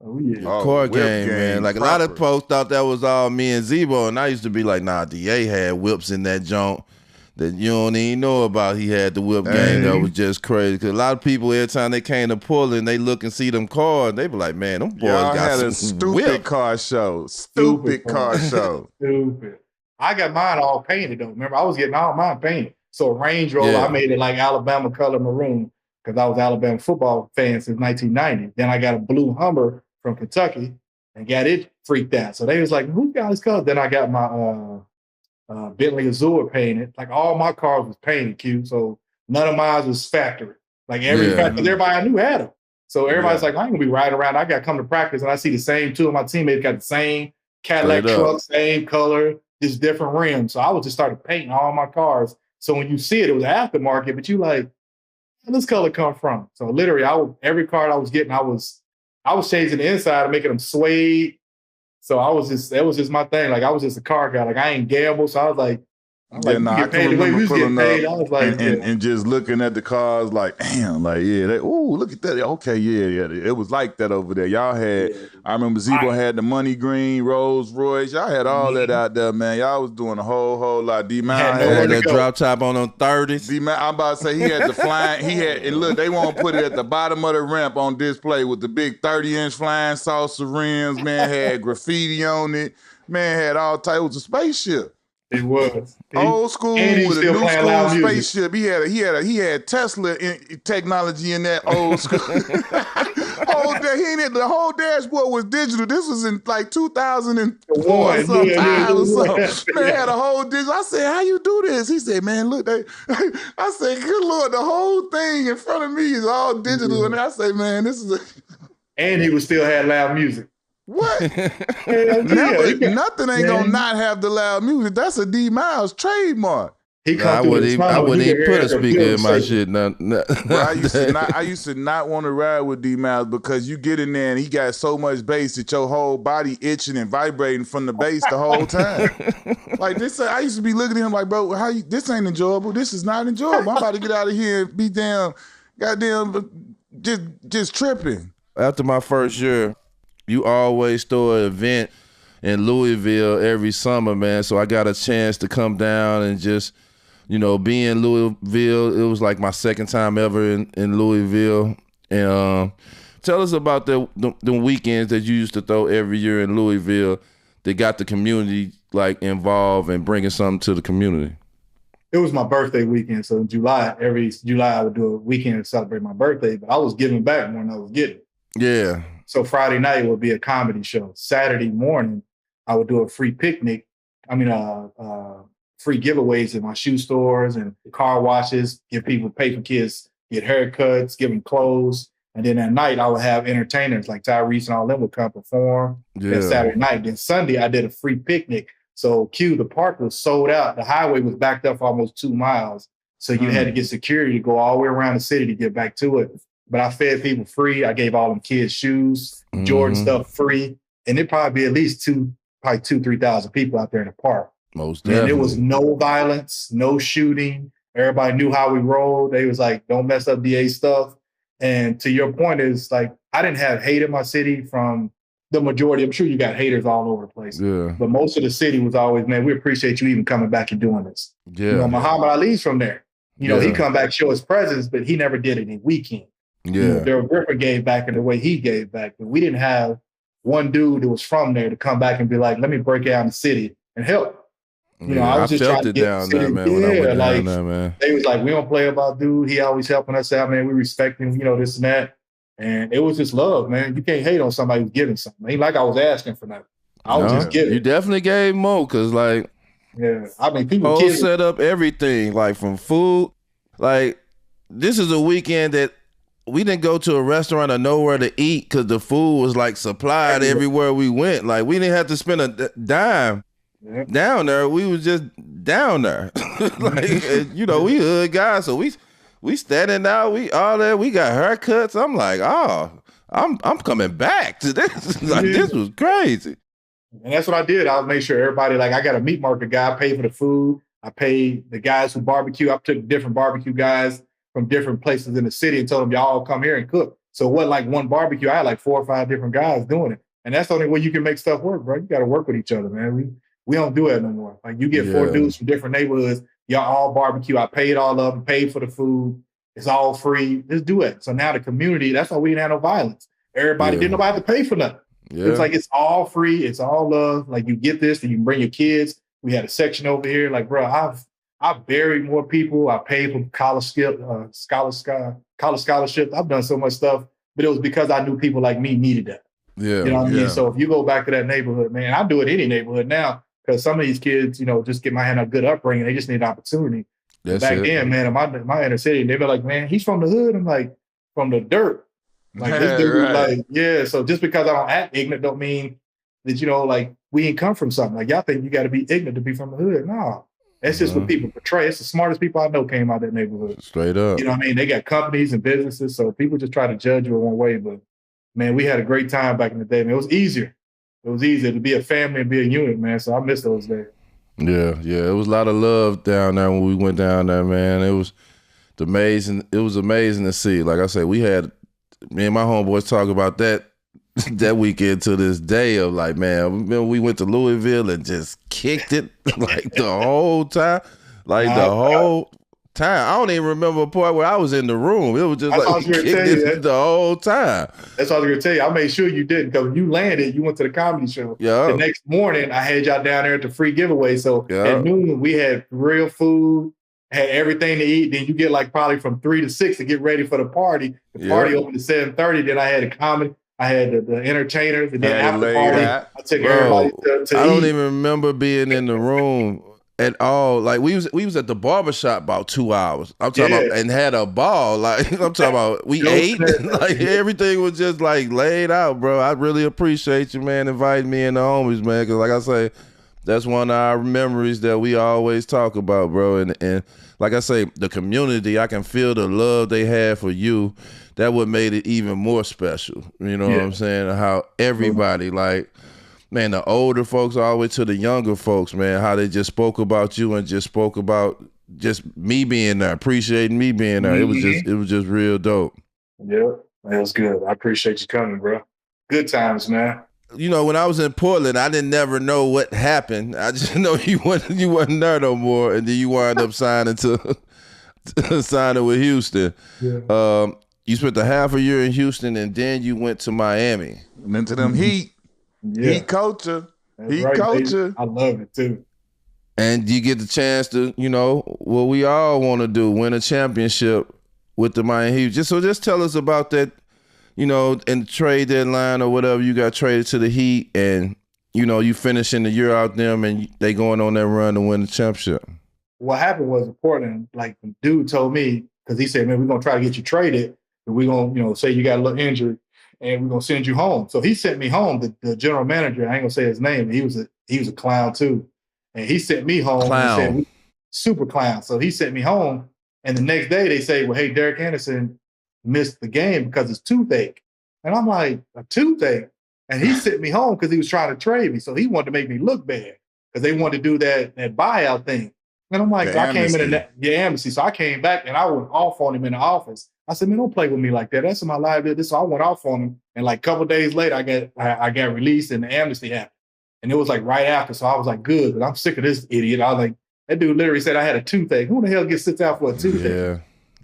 Oh, yeah. The card game, man. Like, proper. A lot of folks thought that was all me and Zebo, and I used to be like, nah, DA had whips in that joint that you don't even know about. He had the whip game that was just crazy. Because a lot of people, every time they came to Portland, they look and see them cards, they be like, man, them boys got had some a stupid whip. Car show. Stupid car show. Stupid. I got mine all painted, though. Remember, I was getting all mine painted. So a Range Rover, I made it like Alabama color maroon because I was an Alabama football fan since 1990. Then I got a blue Hummer from Kentucky and got it freaked out. So they was like, who got this color? Then I got my Bentley Azure painted. Like all my cars was painted, Q. So none of mine was factory. Like everybody I knew had them. So everybody's like, I ain't gonna be riding around. I got to come to practice and I see the same two of my teammates got the same Cadillac truck, same color, just different rims. So I was just started painting all my cars. So when you see it, it was aftermarket, but you like, where this color come from? So literally, every card I was getting, I was changing the inside and making them suede. So that was just my thing. Like I was just a car guy. Like I ain't gamble. So I was like, I can remember pulling up I was like, and just looking at the cars like, damn, like, look at that. Okay, yeah. It was like that over there. Y'all had, I remember Zebo had the money green, Rolls Royce. Y'all had all that out there, man. Y'all was doing a whole lot. D-Mount had that drop top on them 30s. D-Mount, I'm about to say, he had the flying, and look, they want to put it at the bottom of the ramp on display with the big 30-inch flying saucer rims, man, had graffiti on it. Man, had all types. It was a spaceship. It was old school with a new school spaceship. He had Tesla technology in that old school. The whole dashboard was digital. This was in like 2004 or something. Man had a whole digital. I said, "How you do this?" He said, "Man, look." I said, "Good Lord, the whole thing in front of me is all digital." And I say, "Man, this is." And he would still have loud music. What? Nothing ain't gonna not have the loud music. That's a D Miles trademark. I wouldn't even put a speaker in my shit. Bro, I used to not want to ride with D Miles because you get in there and he got so much bass that your whole body itching and vibrating from the bass the whole time. Like this, I used to be looking at him like, bro, this ain't enjoyable. This is not enjoyable. I'm about to get out of here and be just tripping. After my first year, you always throw an event in Louisville every summer, man. So I got a chance to come down and just, be in Louisville. It was like my second time ever in Louisville. And tell us about the weekends that you used to throw every year in Louisville that got the community like involved and bringing something to the community. It was my birthday weekend. So in July, every July I would do a weekend to celebrate my birthday, but I was giving back more than I was getting. Yeah. So Friday night would be a comedy show. Saturday morning, I would do a free picnic. Free giveaways in my shoe stores and car washes, pay for kids, get haircuts, give them clothes. And then at night, I would have entertainers like Tyrese and all them would come perform. That Saturday night. Then Sunday, I did a free picnic. So the park was sold out. The highway was backed up for almost 2 miles. So you had to get security to go all the way around the city to get back to it. But I fed people free. I gave all them kids shoes, Jordan stuff free. And it'd probably be at least 3,000 people out there in the park. Most definitely. And there was no violence, no shooting. Everybody knew how we rolled. They was like, don't mess up DA stuff. And to your point is like, I didn't have hate in my city from the majority. I'm sure you got haters all over the place. Yeah. But most of the city was always, man, we appreciate you even coming back and doing this. Yeah. You know, Muhammad Ali's from there. You know, he come back, show his presence, but he never did any weekend. Yeah. You know, Daryl Griffin gave back in the way he gave back. But we didn't have one dude that was from there to come back and be like, let me break out in the city and help. You know, I was just trying to get down there, man. When I went down there, man. They was like, we don't play about dude. He always helping us out, man. We respect him, you know, this and that. And it was just love, man. You can't hate on somebody who's giving something. Ain't like I was asking for nothing. I was just giving. You definitely gave more, because, like, yeah, I mean, people set up everything, like from food. Like, this is a weekend that we didn't go to a restaurant or nowhere to eat because the food was like supplied everywhere we went. Like, we didn't have to spend a dime down there. We was just down there. Like, you know, we hood guys, so we standing out. We all that. We got haircuts. I'm like, oh, I'm coming back to this. Like, this was crazy. And that's what I did. I made sure everybody, like, I got a meat market guy. I paid for the food. I paid the guys who barbecue. I took different barbecue guys from different places in the city and told them, y'all come here and cook. So it wasn't like one barbecue. I had like 4 or 5 different guys doing it. And that's the only way you can make stuff work, bro. You got to work with each other, man. We don't do it no more. Like, you get 4 dudes from different neighborhoods. Y'all all barbecue. I paid all of them, paid for the food. It's all free. Just do it. So now the community, that's why we didn't have no violence. Everybody didn't nobody have to pay for nothing. Yeah. It's like, it's all free. It's all love. Like, you get this and you can bring your kids. We had a section over here. Like, bro, I've buried more people. I paid for college scholarships. I've done so much stuff, but it was because I knew people like me needed that. Yeah. You know what I mean? So if you go back to that neighborhood, man, I do it any neighborhood now, because some of these kids, you know, just get my hand on a good upbringing. They just need an opportunity. Back then, man, in my inner city, they be like, man, he's from the hood. I'm like, from the dirt. Like, this dude, like, yeah. So just because I don't act ignorant don't mean that, you know, like, we ain't come from something. Like, y'all think you got to be ignorant to be from the hood. No. That's just what people portray. It's the smartest people I know came out of that neighborhood. Straight up. You know what I mean? They got companies and businesses, so people just try to judge you in one way. But, man, we had a great time back in the day, man. It was easier. It was easier to be a family and be a unit, man. So I miss those days. Yeah. It was a lot of love down there when we went down there, man. It was amazing. It was amazing to see. Like I said, me and my homeboys talk about that weekend to this day of, like, man, we went to Louisville and just kicked it like the whole time. Like, the whole time. I don't even remember a part where I was in the room. It was just like we kicked it the whole time. That's all I was going to tell you. I made sure you didn't, because when you landed, you went to the comedy show. Yeah. The next morning, I had y'all down there at the free giveaway. So at noon, we had real food, had everything to eat. Then you get like probably from 3 to 6 to get ready for the party. The party opened at 7:30. Then I had a comedy. I had the entertainers, and then after party, I took everybody to eat. I don't even remember being in the room at all. Like, we was at the barbershop about 2 hours. I'm talking about, and had a ball. Like, I'm talking about, we ate. Like, everything was just like laid out, bro. I really appreciate you, man, inviting me and the homies, man. Because like I say, that's one of our memories that we always talk about, bro. And like I say, the community, I can feel the love they have for you. That what made it even more special. You know what I'm saying? How everybody, like, man, the older folks all the way to the younger folks, man, how they just spoke about you and just spoke about just me being there, appreciating me being there. It was just real dope. Yeah, that was good. I appreciate you coming, bro. Good times, man. You know, when I was in Portland, I didn't never know what happened. I just know you wasn't there no more, and then you wound up signing with Houston. Yeah. You spent a half a year in Houston, and then you went to Miami. And into them Heat culture. That's right, culture. I love it too. And you get the chance to, you know, what we all want to do, win a championship with the Miami Heat. Just tell us about that, you know, in the trade deadline or whatever, you got traded to the Heat, and, you know, you finishing the year out them, and they going on that run to win the championship. What happened was in Portland, like, the dude told me, because he said, man, we're going to try to get you traded. We're going to, you know, say you got a little injury, and we're going to send you home. So he sent me home. The general manager, I ain't going to say his name, but he was a clown too. And he sent me home. Clown. And said, super clown. So he sent me home. And the next day they say, well, hey, Derek Anderson missed the game because it's toothache. And I'm like, a toothache? And he sent me home because he was trying to trade me. So he wanted to make me look bad because they wanted to do that buyout thing. And I'm like, The so I came in amnesty. the amnesty. So I came back and I went off on him in the office. I said, man, don't play with me like that. That's my liability. So I went off on him. And like a couple of days later, I got released and the amnesty happened. And it was like right after. So I was like, good, but I'm sick of this idiot. I was like, that dude literally said I had a toothache. Who the hell gets sits out for a toothache? Yeah.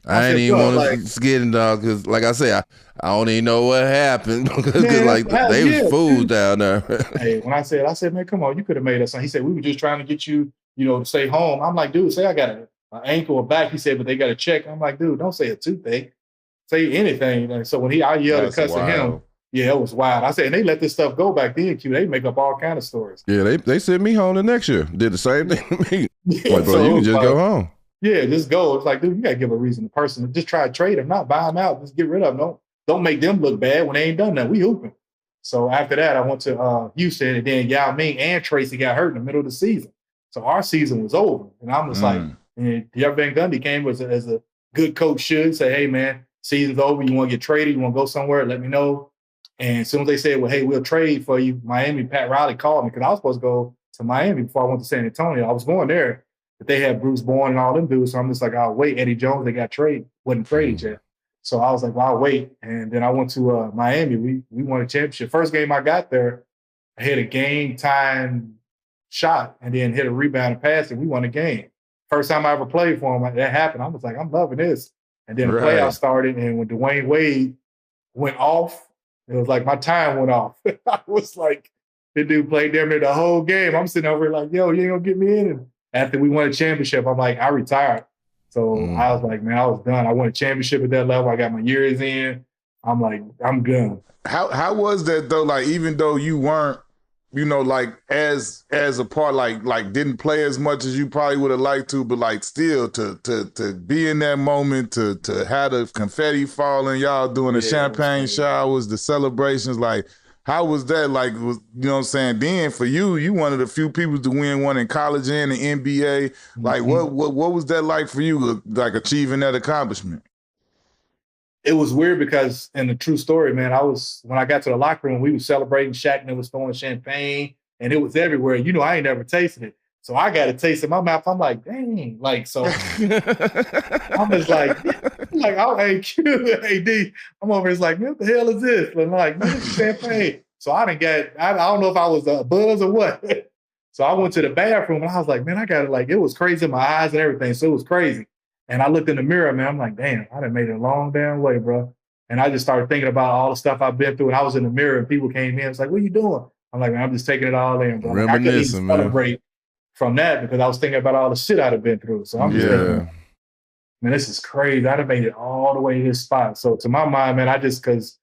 I ain't even want to get into dog because, like I say, I don't even know what happened because like they was fools down there. Hey, when I said, man, come on, you could have made us. He said, we were just trying to get you, to stay home. I'm like, dude, say I got an ankle or back. He said, but they got to check. I'm like, dude, don't say a toothache. Say anything. And so when I yelled and cussed at him, yeah, it was wild. I said, and they let this stuff go back then, Q. They make up all kind of stories. Yeah, they sent me home the next year. Did the same thing to me. Yeah, like, bro, so you can just go home. Yeah, just go. It's like, dude, you gotta give a reason. The person just try to trade him, not buy him out. Just get rid of him. Don't make them look bad when they ain't done that. We hooping. So after that, I went to Houston, and then Yao Ming and Tracy got hurt in the middle of the season. So our season was over, and I'm just like, and Jeff Van Gundy came as a good coach should say, hey man, season's over. You want to get traded? You want to go somewhere? Let me know. And as soon as they said, well, hey, we'll trade for you, Miami, Pat Riley called me because I was supposed to go to Miami before I went to San Antonio. I was going there. But they had Bruce Bowen and all them dudes. So I'm just like, I'll wait. Eddie Jones, they got traded, wasn't traded yet. So I was like, well, I'll wait. And then I went to Miami. We won a championship. First game I got there, I hit a game time shot and then hit a rebound and pass, and we won a game. First time I ever played for him, that happened. I was like, I'm loving this. And then the playoffs started, and when Dwayne Wade went off, it was like my time went off. I was like, the dude played damn near the whole game. I'm sitting over like, yo, you ain't gonna get me in. And after we won a championship, I'm like, I retired. So I was like, man, I was done. I won a championship at that level. I got my years in. I'm like, I'm done. How was that though? Like, even though you weren't, like as a part, like didn't play as much as you probably would have liked to, but like still to be in that moment, to have the confetti falling, y'all doing the champagne showers, the celebrations, like. How was that? Like, you know what I'm saying? Then for you one of the few people to win one in college and the NBA. Like, what was that like for you, like achieving that accomplishment? It was weird because, in the true story, man, when I got to the locker room, we were celebrating. Shaq and was throwing champagne, and it was everywhere. I ain't never tasted it. So I got a taste in my mouth. I'm like, dang. Like, so I'm just like, oh, hey, Q, hey, D. I'm over here, it's like, what the hell is this? And I'm like, man, this is champagne. So I don't know if I was a buzz or what. So I went to the bathroom and I was like, man, I got it. Like, it was crazy in my eyes and everything. So it was crazy. And I looked in the mirror, man. I'm like, damn, I done made it a long damn way, bro. And I just started thinking about all the stuff I've been through. And I was in the mirror and people came in. It's like, what are you doing? I'm like, man, I'm just taking it all in, bro. Like, I couldn't even celebrate from that because I was thinking about all the shit I'd have been through. So I'm just thinking, man, this is crazy. I'd have made it all the way to this spot. So to my mind, man, because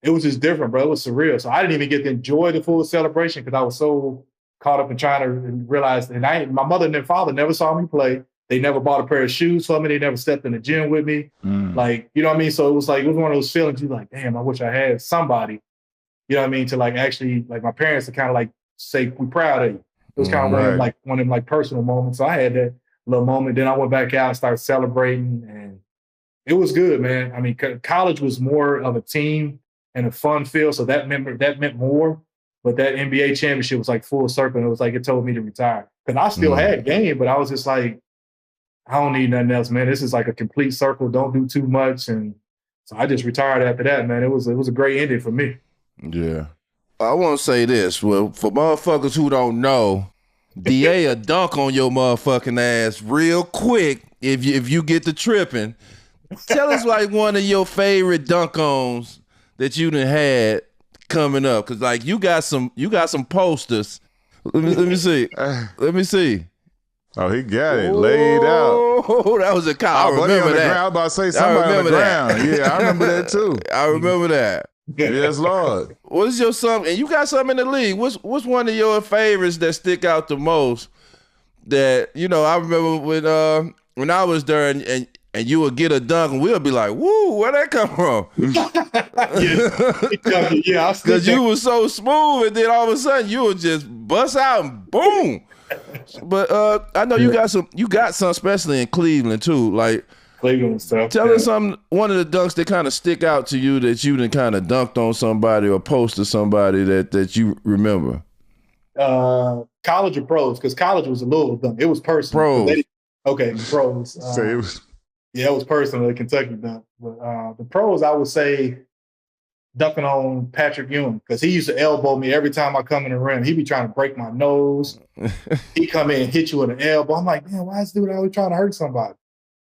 it was just different, bro. It was surreal. So I didn't even get to enjoy the full celebration because I was so caught up in trying to realize. And my mother and father never saw me play. They never bought a pair of shoes for me. They never stepped in the gym with me. Like, you know what I mean? So it was one of those feelings. You're like, damn, I wish I had somebody, you know what I mean? To like actually, like my parents to kind of like say, we're proud of you. It was kind of one of them like personal moments. So I had that little moment. Then I went back out and started celebrating, and it was good, man. I mean, college was more of a team and a fun feel, so that meant more. But that NBA championship was like full circle, and it was like it told me to retire because I still had game, but I was just like, I don't need nothing else, man. This is like a complete circle. Don't do too much, and so I just retired after that, man. It was a great ending for me. Yeah. I want to say this. Well, for motherfuckers who don't know, DA a dunk on your motherfucking ass real quick if you get to tripping. Tell us like one of your favorite dunk-ons that you done had coming up. Cause like you got some posters. Let me see. Let me see. Oh, he got it laid out. Oh, that was a call. I remember that. I was about to say somebody on the ground. Yeah, I remember that too. I remember that. Yes, Lord. What's your something? And you got something in the league. What's one of your favorites that stick out the most? That I remember when I was there and you would get a dunk and we'll be like, "Woo, where'd that come from?" Yeah, because you were so smooth, and then all of a sudden you would just bust out and boom. But I know you got some, especially in Cleveland too, like. Cleveland stuff. Tell us one of the dunks that kind of stick out to you that you done kind of dunked on somebody or posted somebody that you remember. College or pros? Because college was a little dunk. It was personal. Pros. Okay, the pros. Say it was, Yeah, it was personal, the Kentucky dunk. But the pros, I would say dunking on Patrick Ewing because he used to elbow me every time I come in the rim. He be trying to break my nose. He come in and hit you with an elbow. I'm like, man, why is this dude always trying to hurt somebody?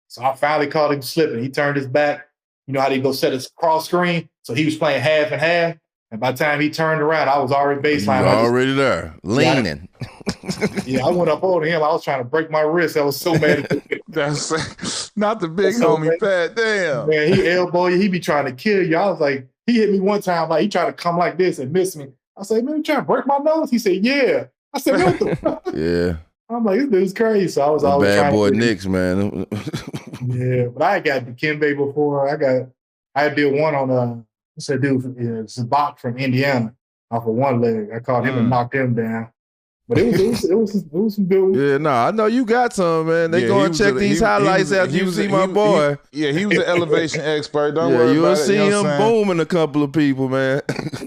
So I finally caught him slipping. He turned his back. You know how they go set his cross screen? So he was playing half and half. And by the time he turned around, I was already baseline. Already there, leaning. Yeah, I went up on him. I was trying to break my wrist. I was so mad at him. that's not the big homie, Pat. Damn. Man, he elbow you. He be trying to kill you. I was like, he hit me one time. Like, he tried to come like this and miss me. I said, man, you trying to break my nose? He said, yeah. I said, what the fuck? Yeah. I'm like, this dude's crazy. So I was always bad trying boy to Knicks, man. Yeah, but I got Dikembe before. I did one on what's that dude? Zabak from Indiana off of one leg. I caught him and knocked him down. But it was some good. Yeah, no, I know you got some, man. They go and check these highlights after you see my boy. He was an elevation expert. Don't worry you'll about it. See him booming a couple of people, man.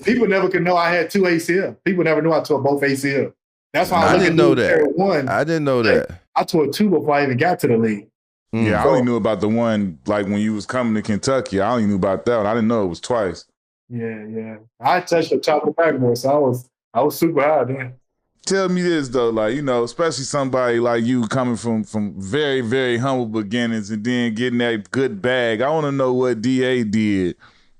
People never could know I had 2 ACL. People never knew I tore both ACL. That's why I didn't know that. One. I didn't know that. I tore 2 before I even got to the league. Yeah, I only knew about the one like when you was coming to Kentucky. I only knew about that one. I didn't know it was twice. Yeah. I touched the top of the backboard, so I was super high then. Tell me this though, like, you know, especially somebody like you coming from very, very humble beginnings and then getting that good bag. I want to know what DA did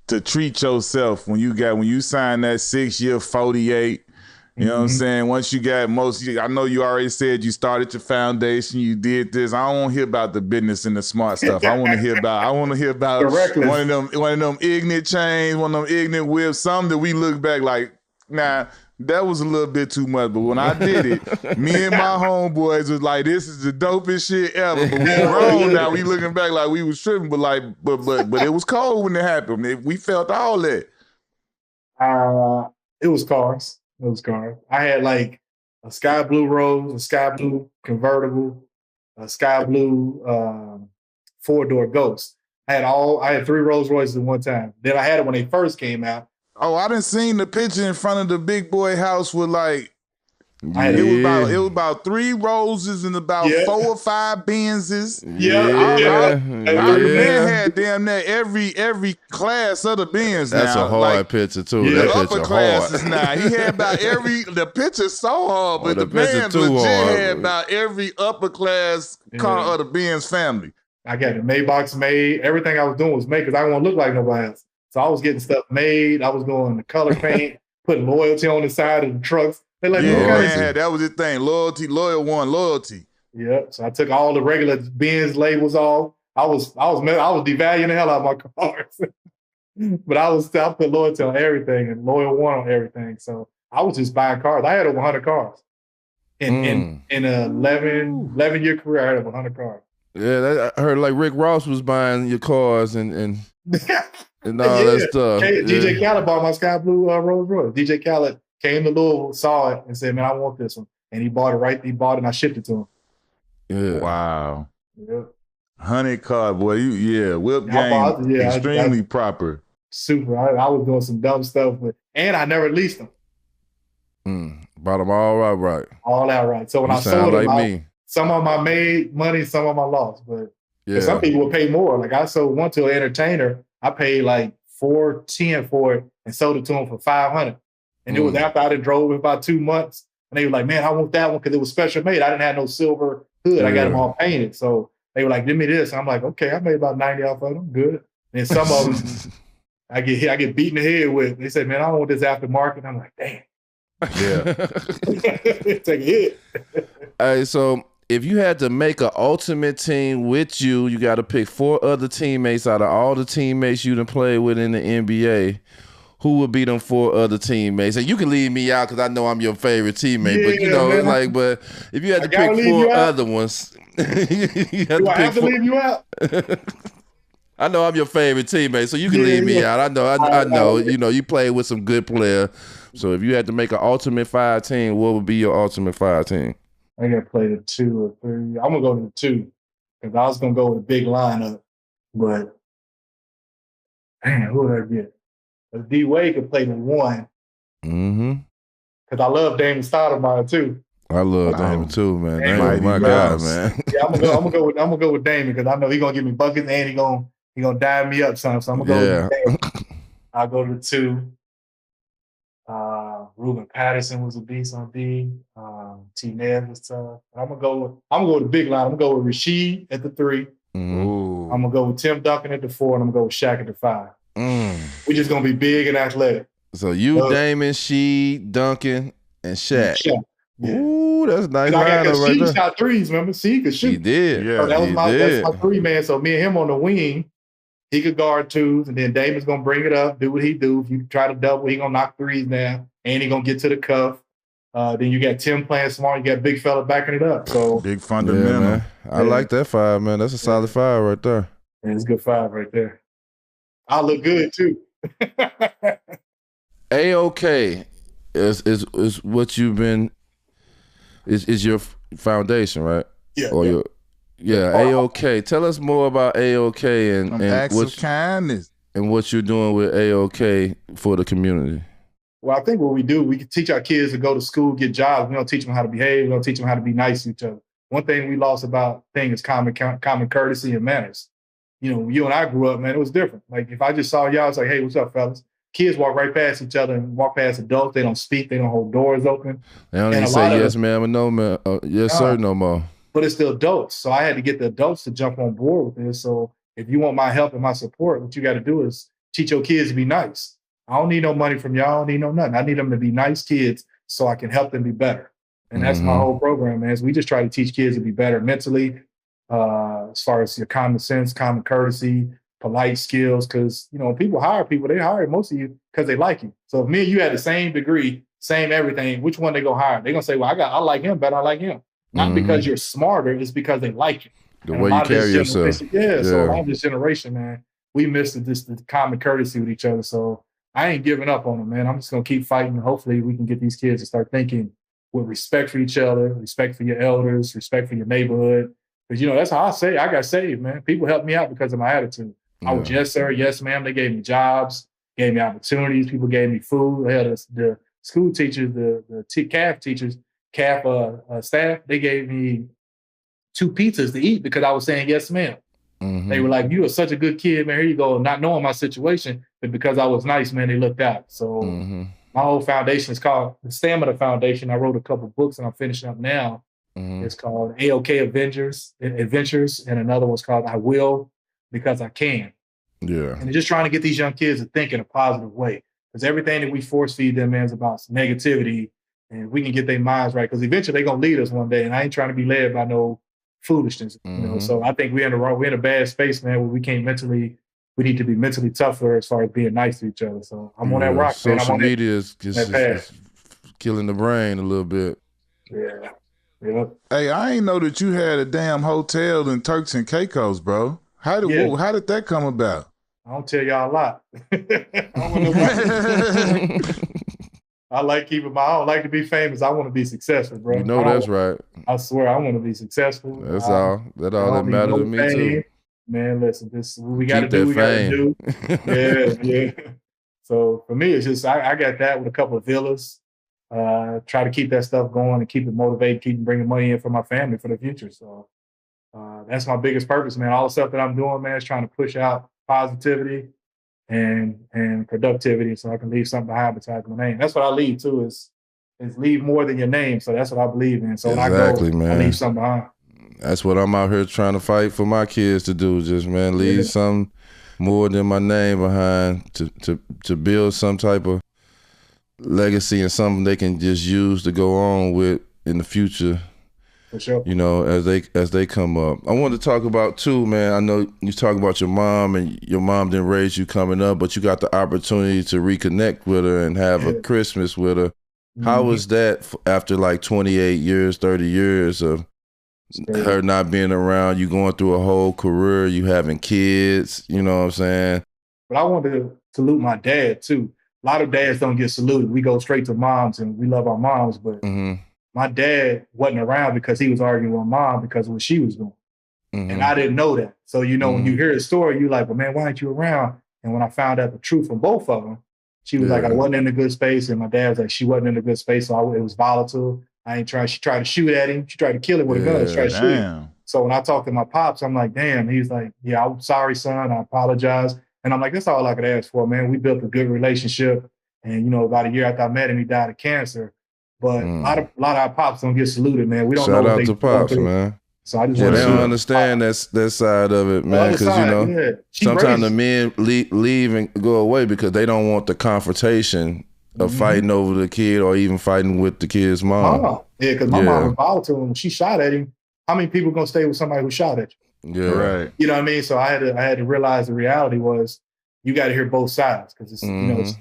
to treat yourself when you signed that 6-year 48. You know what I'm saying? Once you got I know you already said you started your foundation, you did this. I don't want to hear about the business and the smart stuff. I want to hear about one of them ignorant chains, one of them ignorant whips, something that we look back like, nah, that was a little bit too much. But when I did it, me and my homeboys was like, this is the dopest shit ever. But we grown now. We looking back like we was tripping, but it was cold when it happened. We felt all that. It was cars. I had like a sky blue Rose, a sky blue convertible, a sky blue 4-door Ghost. I had 3 Rolls Royces at one time. Then I had it when they first came out. Oh, I done seen the picture in front of the big boy house with like it was about 3 roses and about 4 or 5 Benzes. Man had damn near every class of the Benz. That's now. a hard picture too. Yeah, that upper picture classes hard. now. He had about the picture's so hard, but the man legit had about every upper class car of the Benz family. I got the Maybachs made. Everything I was doing was made because I didn't want to look like nobody else. So I was getting stuff made. I was going to color paint, putting loyalty on the side of the trucks. They like, man, that was his thing. Loyalty, loyalty. Yeah. So I took all the regular Benz labels off. I was devaluing the hell out of my cars. But I put loyalty on everything and Loyal One on everything. So I was just buying cars. I had over 100 cars. In an 11-year career, I had over 100 cars. Yeah, I heard like Rick Ross was buying your cars and all that stuff. DJ Khaled bought my sky blue Rolls Royce. DJ Khaled came to Louisville, saw it, and said, man, I want this one. And he bought it and I shipped it to him. Yeah. Wow. Yeah. 100 car, boy. Whip game, extremely proper. Super. I was doing some dumb stuff, and I never leased them. Bought them all right. All outright. So when I sold them, some of them I made money, some of them I lost. But some people would pay more. Like I sold one to an entertainer. I paid like $410 for it and sold it to him for $500. And it was after I drove it about 2 months. And they were like, man, I want that one because it was special made. I didn't have no silver hood. I got them all painted. So they were like, give me this. And I'm like, okay, I made about 90 off of them. Good. And some of them I get beat in the head with. They said, man, I don't want this aftermarket. I'm like, damn. Yeah. Take a hit. Hey, so if you had to make an ultimate team with you got to pick 4 other teammates out of all the teammates you done played with in the NBA. Who would be them 4 other teammates? And you can leave me out because I know I'm your favorite teammate. But but if you had to pick 4 other ones, do I have to leave you out? I know I'm your favorite teammate, so you can leave me out. I know. You know, you played with some good players. So if you had to make an ultimate 5 team, what would be your ultimate 5 team? I got to play the 2 or 3. I'm gonna go to the 2 because I was gonna go with a big lineup, but man, who would I get? D Wade could play the 1. Mm-hmm. Because I love Damon Stoudemire too. I love Damon Um, too, man. Damon Damon was Mighty my guy, Mouse. man. Yeah, I'm gonna go with Damon because I know he's gonna give me buckets and he gonna dive me up some. So I'm gonna go with Yeah. Damon. I'll go to the 2. Ruben Patterson was a beast on D. T. Ned was tough. I'm gonna go with the big line. I'm gonna go with Rasheed at the 3. Mhm. Ooh. I'm gonna go with Tim Duncan at the 4, and I'm gonna go with Shaq at the 5. We're just gonna be big and athletic. So you, Damon, Sheed, Duncan, and Shaq. Shaq. Yeah. Ooh, that's a nice I got lineup right she there. shot threes, remember? She could shoot. He did. Yeah. So that was He that's my did. 3 man. So me and him on the wing, he could guard 2s, and then Damon's gonna bring it up, do what he do. If you try to double, he gonna knock 3s down, and he gonna get to the cuff. Then you got Tim playing smart. You got big fella backing it up. So Big Yeah, fundamental. man. I like that 5, man. That's a solid 5 right there. yeah, it's a good 5 right there. I look good too. A-OK is what you've been is your foundation, right? Yeah. Or your A-OK. Tell us more about A-OK and Acts of kindness. what you're doing with A-OK for the community. Well, I think what we do, we can teach our kids to go to school, get jobs. We don't teach them how to behave. We don't teach them how to be nice to each other. One thing we lost about thing is common courtesy and manners. You know, you and I grew up, man, it was different. Like if I just saw y'all, it's like, hey, what's up, fellas? Kids walk right past each other and walk past adults. They don't speak. They don't hold doors open. They don't And even a lot say of yes, ma'am, or no, ma'am. Yes, sir, no more. But it's the adults. So I had to get the adults to jump on board with this. So if you want my help and my support, what you got to do is teach your kids to be nice. I don't need no money from y'all. I don't need no nothing. I need them to be nice kids so I can help them be better. And that's my whole program, man. Is we just try to teach kids to be better mentally, as far as your common sense, common courtesy, polite skills. Because, you know, when people hire people, they hire most of you because they like you. So if me and you had the same degree, same everything, which one they go hire? They're going to say, well, I like him better. I like him. Not because you're smarter. It's because they like you. The way you carry yourself. Yeah. So a lot of this generation, man, we missed the common courtesy with each other. So I ain't giving up on them, man. I'm just going to keep fighting. Hopefully we can get these kids to start thinking with respect for each other, respect for your elders, respect for your neighborhood. Because, you know, that's how I got saved, man. People helped me out because of my attitude. I was yes, sir, yes, ma'am. They gave me jobs, gave me opportunities. People gave me food. They had the school teachers, the CAF teachers, CAF staff, they gave me 2 pizzas to eat because I was saying yes, ma'am. They were like, you are such a good kid, man. Here you go. Not knowing my situation, but because I was nice, man, they looked out. So my whole foundation is called the Stamina Foundation. I wrote a couple books and I'm finishing up now. It's called A-OK Adventures, and another one's called I Will Because I Can. Yeah. And just trying to get these young kids to think in a positive way. Because everything that we force feed them, man, is about negativity. And we can get their minds right. Because eventually they're going to lead us one day. And I ain't trying to be led by no foolishness. You know, so I think we're in a bad space, man, where we need to be mentally tougher as far as being nice to each other. So I'm on that rock, man. Social media is just killing the brain a little bit. Yeah. Yep. Hey, I ain't know that you had a damn hotel in Turks and Caicos, bro. How did that come about? I don't tell y'all a lot. I like keeping I don't like to be famous. I want to be successful, bro. You know that's right. I swear I want to be successful. That's all. That's all that matters to me too. Man, listen, this we gotta do, we gotta do. Yeah. So for me, it's just I got that with a couple of villas. Try to keep that stuff going and keep it motivated, keep bringing money in for my family for the future. So that's my biggest purpose, man. All the stuff that I'm doing, man, is trying to push out positivity and productivity so I can leave something behind besides my name. That's what I leave too, is leave more than your name. So that's what I believe in. So exactly, when I go, man. I leave something behind. That's what I'm out here trying to fight for my kids to do. Just, man, leave something more than my name behind to build some type of legacy and something they can just use to go on with in the future. For sure. You know, as they come up. I wanted to talk about too, man. I know you talk about your mom and your mom didn't raise you coming up, but you got the opportunity to reconnect with her and have a Christmas with her. How was that after like 28 years, 30 years of her not being around, you going through a whole career, you having kids, you know what I'm saying? But I wanted to salute my dad too. A lot of dads don't get saluted. We go straight to moms and we love our moms, but my dad wasn't around because he was arguing with mom because of what she was doing. And I didn't know that. So, you know, when you hear the story, you're like, well, man, why aren't you around? And when I found out the truth from both of them, she was like, I wasn't in a good space. And my dad was like, she wasn't in a good space. So it was volatile. I ain't trying. She tried to shoot at him. She tried to kill him with a gun. She tried to shoot him. Damn. So when I talked to my pops, I'm like, damn. He's like, yeah, I'm sorry, son. I apologize. And I'm like, that's all I could ask for, man. We built a good relationship. And, you know, about a year after I met him, he died of cancer. But a lot of our pops don't get saluted, man. We don't know Shout what out they to pops, man. So I just Yeah, want they to don't understand that side of it, man. Because, you know, sometimes the men leave and go away because they don't want the confrontation of fighting over the kid or even fighting with the kid's mom. Yeah, because my mom was volatile when she shot at him. How many people gonna stay with somebody who shot at you? Yeah, right. You know what I mean? So I had to realize the reality was you got to hear both sides because it's you know it's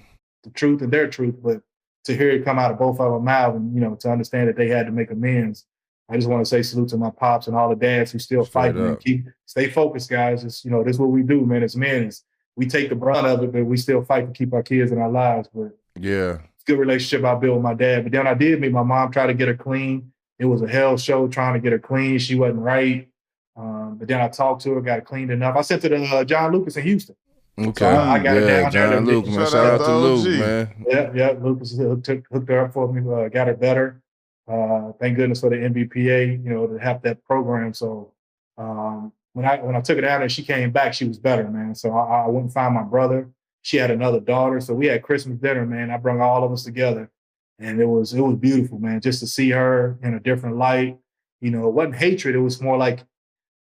the truth and their truth, but to hear it come out of both of them mouths and you know to understand that they had to make amends. I just want to say salute to my pops and all the dads who still fight and stay focused, guys. It's you know this is what we do, man. As men, we take the brunt of it, but we still fight to keep our kids in our lives. But yeah, it's a good relationship I built with my dad. But then I did meet my mom, try to get her clean. It was a hell show trying to get her clean. She wasn't right. But then I talked to her, got her cleaned enough. I sent her to John Lucas in Houston. Okay. So I got her down there. John Luke, man. Shout out to Luke, man. Yeah. Lucas hooked her up for me, got her better. Thank goodness for the NBPA, you know, to have that program. So when I took her down there, she came back. She was better, man. So I went and found my brother. She had another daughter. So we had Christmas dinner, man. I brought all of us together. And it was beautiful, man, just to see her in a different light. You know, it wasn't hatred. It was more like,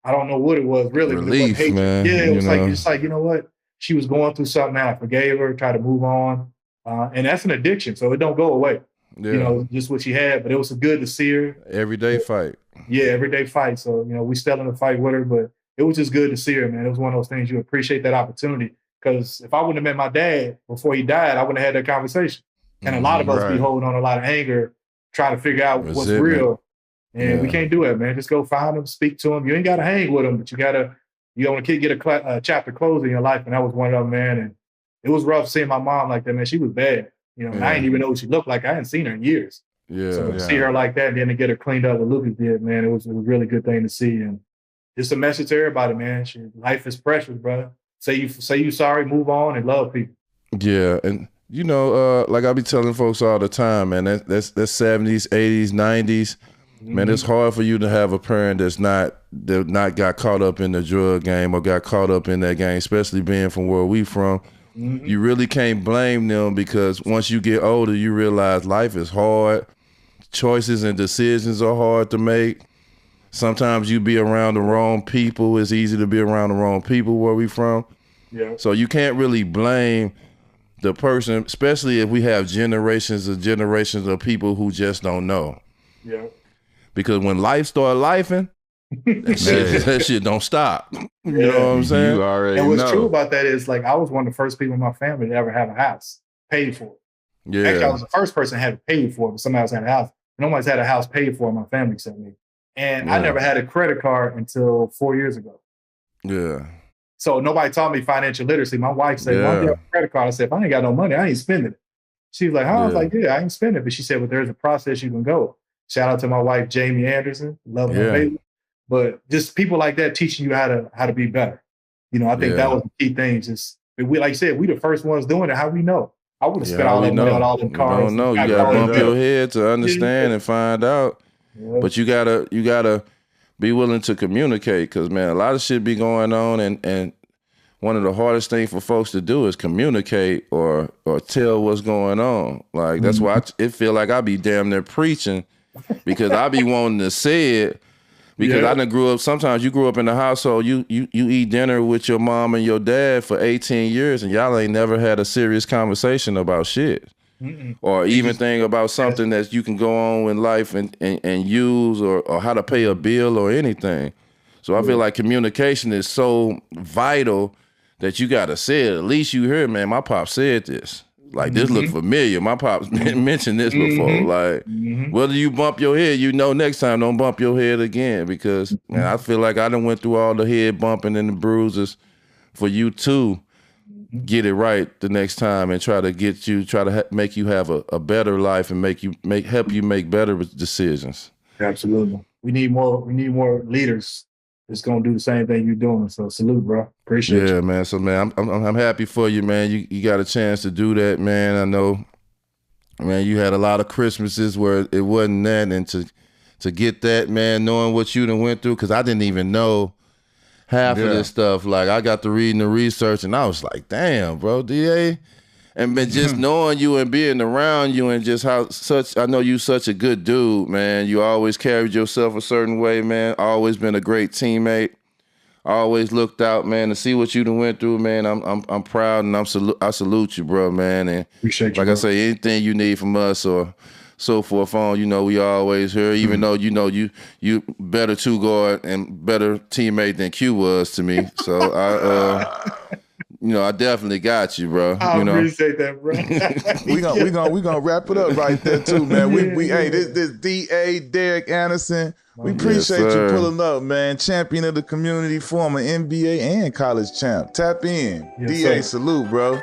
I don't know what it was really. Relief, but it wasn't man. Yeah, it was just like, you know what? She was going through something, man. I forgave her, tried to move on. And that's an addiction, so it don't go away. Yeah. You know, just what she had. But it was good to see her. Everyday fight. Yeah, everyday fight. So, you know, we still in the fight with her, but it was just good to see her, man. It was one of those things you appreciate that opportunity. Because if I wouldn't have met my dad before he died, I wouldn't have had that conversation. And a lot of us be holding on a lot of anger, trying to figure out what's real. And we can't do it, man. Just go find them, speak to them. You ain't got to hang with them, but you want to get a chapter closed in your life. And that was one of them, man. And it was rough seeing my mom like that, man. She was bad. You know, and I didn't even know what she looked like. I hadn't seen her in years. Yeah. So to see her like that and then to get her cleaned up what Lucas did, man, it was a really good thing to see. And just a message to everybody, man. Life is precious, brother. Say you sorry, move on, and love people. Yeah, and you know, like I be telling folks all the time, man, that's 70s, 80s, 90s. Man, it's hard for you to have a parent that not got caught up in the drug game or got caught up in that game, especially being from where we from. You really can't blame them because once you get older, you realize life is hard. Choices and decisions are hard to make. Sometimes you be around the wrong people. It's easy to be around the wrong people where we from. Yeah. So you can't really blame the person, especially if we have generations of people who just don't know. Yeah. Because when life start lifing, that shit don't stop. You know what I'm saying? You already and what's know. true about that is like I was one of the first people in my family to ever have a house paid for. Yeah. Actually, I was the first person to have it paid for, but somebody else had a house. Nobody's had a house paid for in my family except me. And I never had a credit card until 4 years ago. Yeah. So nobody taught me financial literacy. My wife said, why do you have a credit card? I said, if I ain't got no money, I ain't spending it. She was like, huh? I was like, yeah, I ain't spending it. But she said, well, there's a process you can go. Shout out to my wife, Jamie Anderson. Love her baby. But just people like that teaching you how to be better. You know, I think that was the key thing. Just we, like I said, we the first ones doing it. How we know? I would have spent all that money on all them cars. You don't know. You gotta bump your head to understand and find out. Yeah. But you gotta be willing to communicate because, man, a lot of shit be going on and one of the hardest things for folks to do is communicate or tell what's going on. Like, that's why it feel like I be damn near preaching because I be wanting to say it because I done grew up. Sometimes you grew up in a household, you eat dinner with your mom and your dad for 18 years and y'all ain't never had a serious conversation about shit. Or even think about something that you can go on in life and use or how to pay a bill or anything. So I feel like communication is so vital that you got to say it. At least you hear, man, my pop said this. Like, this look familiar. My pop's mentioned this before. Like, whether you bump your head, you know next time don't bump your head again because, man, I feel like I done went through all the head bumping and the bruises for you too. Get it right the next time and try to make you have a better life and help you make better decisions. Absolutely. We need more leaders that's gonna do the same thing you're doing. So salute, bro. Appreciate you. Yeah, man. So man, I'm happy for you, man. You got a chance to do that, man. I know Man, you had a lot of Christmases where it wasn't that, and to get that, man, knowing what you done went through, because I didn't even know half of this stuff. Like, I got to reading the research, and I was like, damn, bro, DA. And just knowing you and being around you and just I know you such a good dude, man. You always carried yourself a certain way, man. Always been a great teammate. Always looked out, man. To see what you done went through, man. I'm proud, and I salute you, bro, man. And appreciate you, like bro. I say, anything you need from us or so forth on, we always here. Even though you better two guard and better teammate than Q was to me. So I definitely got you, bro. I appreciate that, bro. we gonna wrap it up right there too, man. Hey, this DA Derek Anderson. We appreciate you pulling up, man. Champion of the community, former NBA and college champ. Tap in. DA, salute, bro.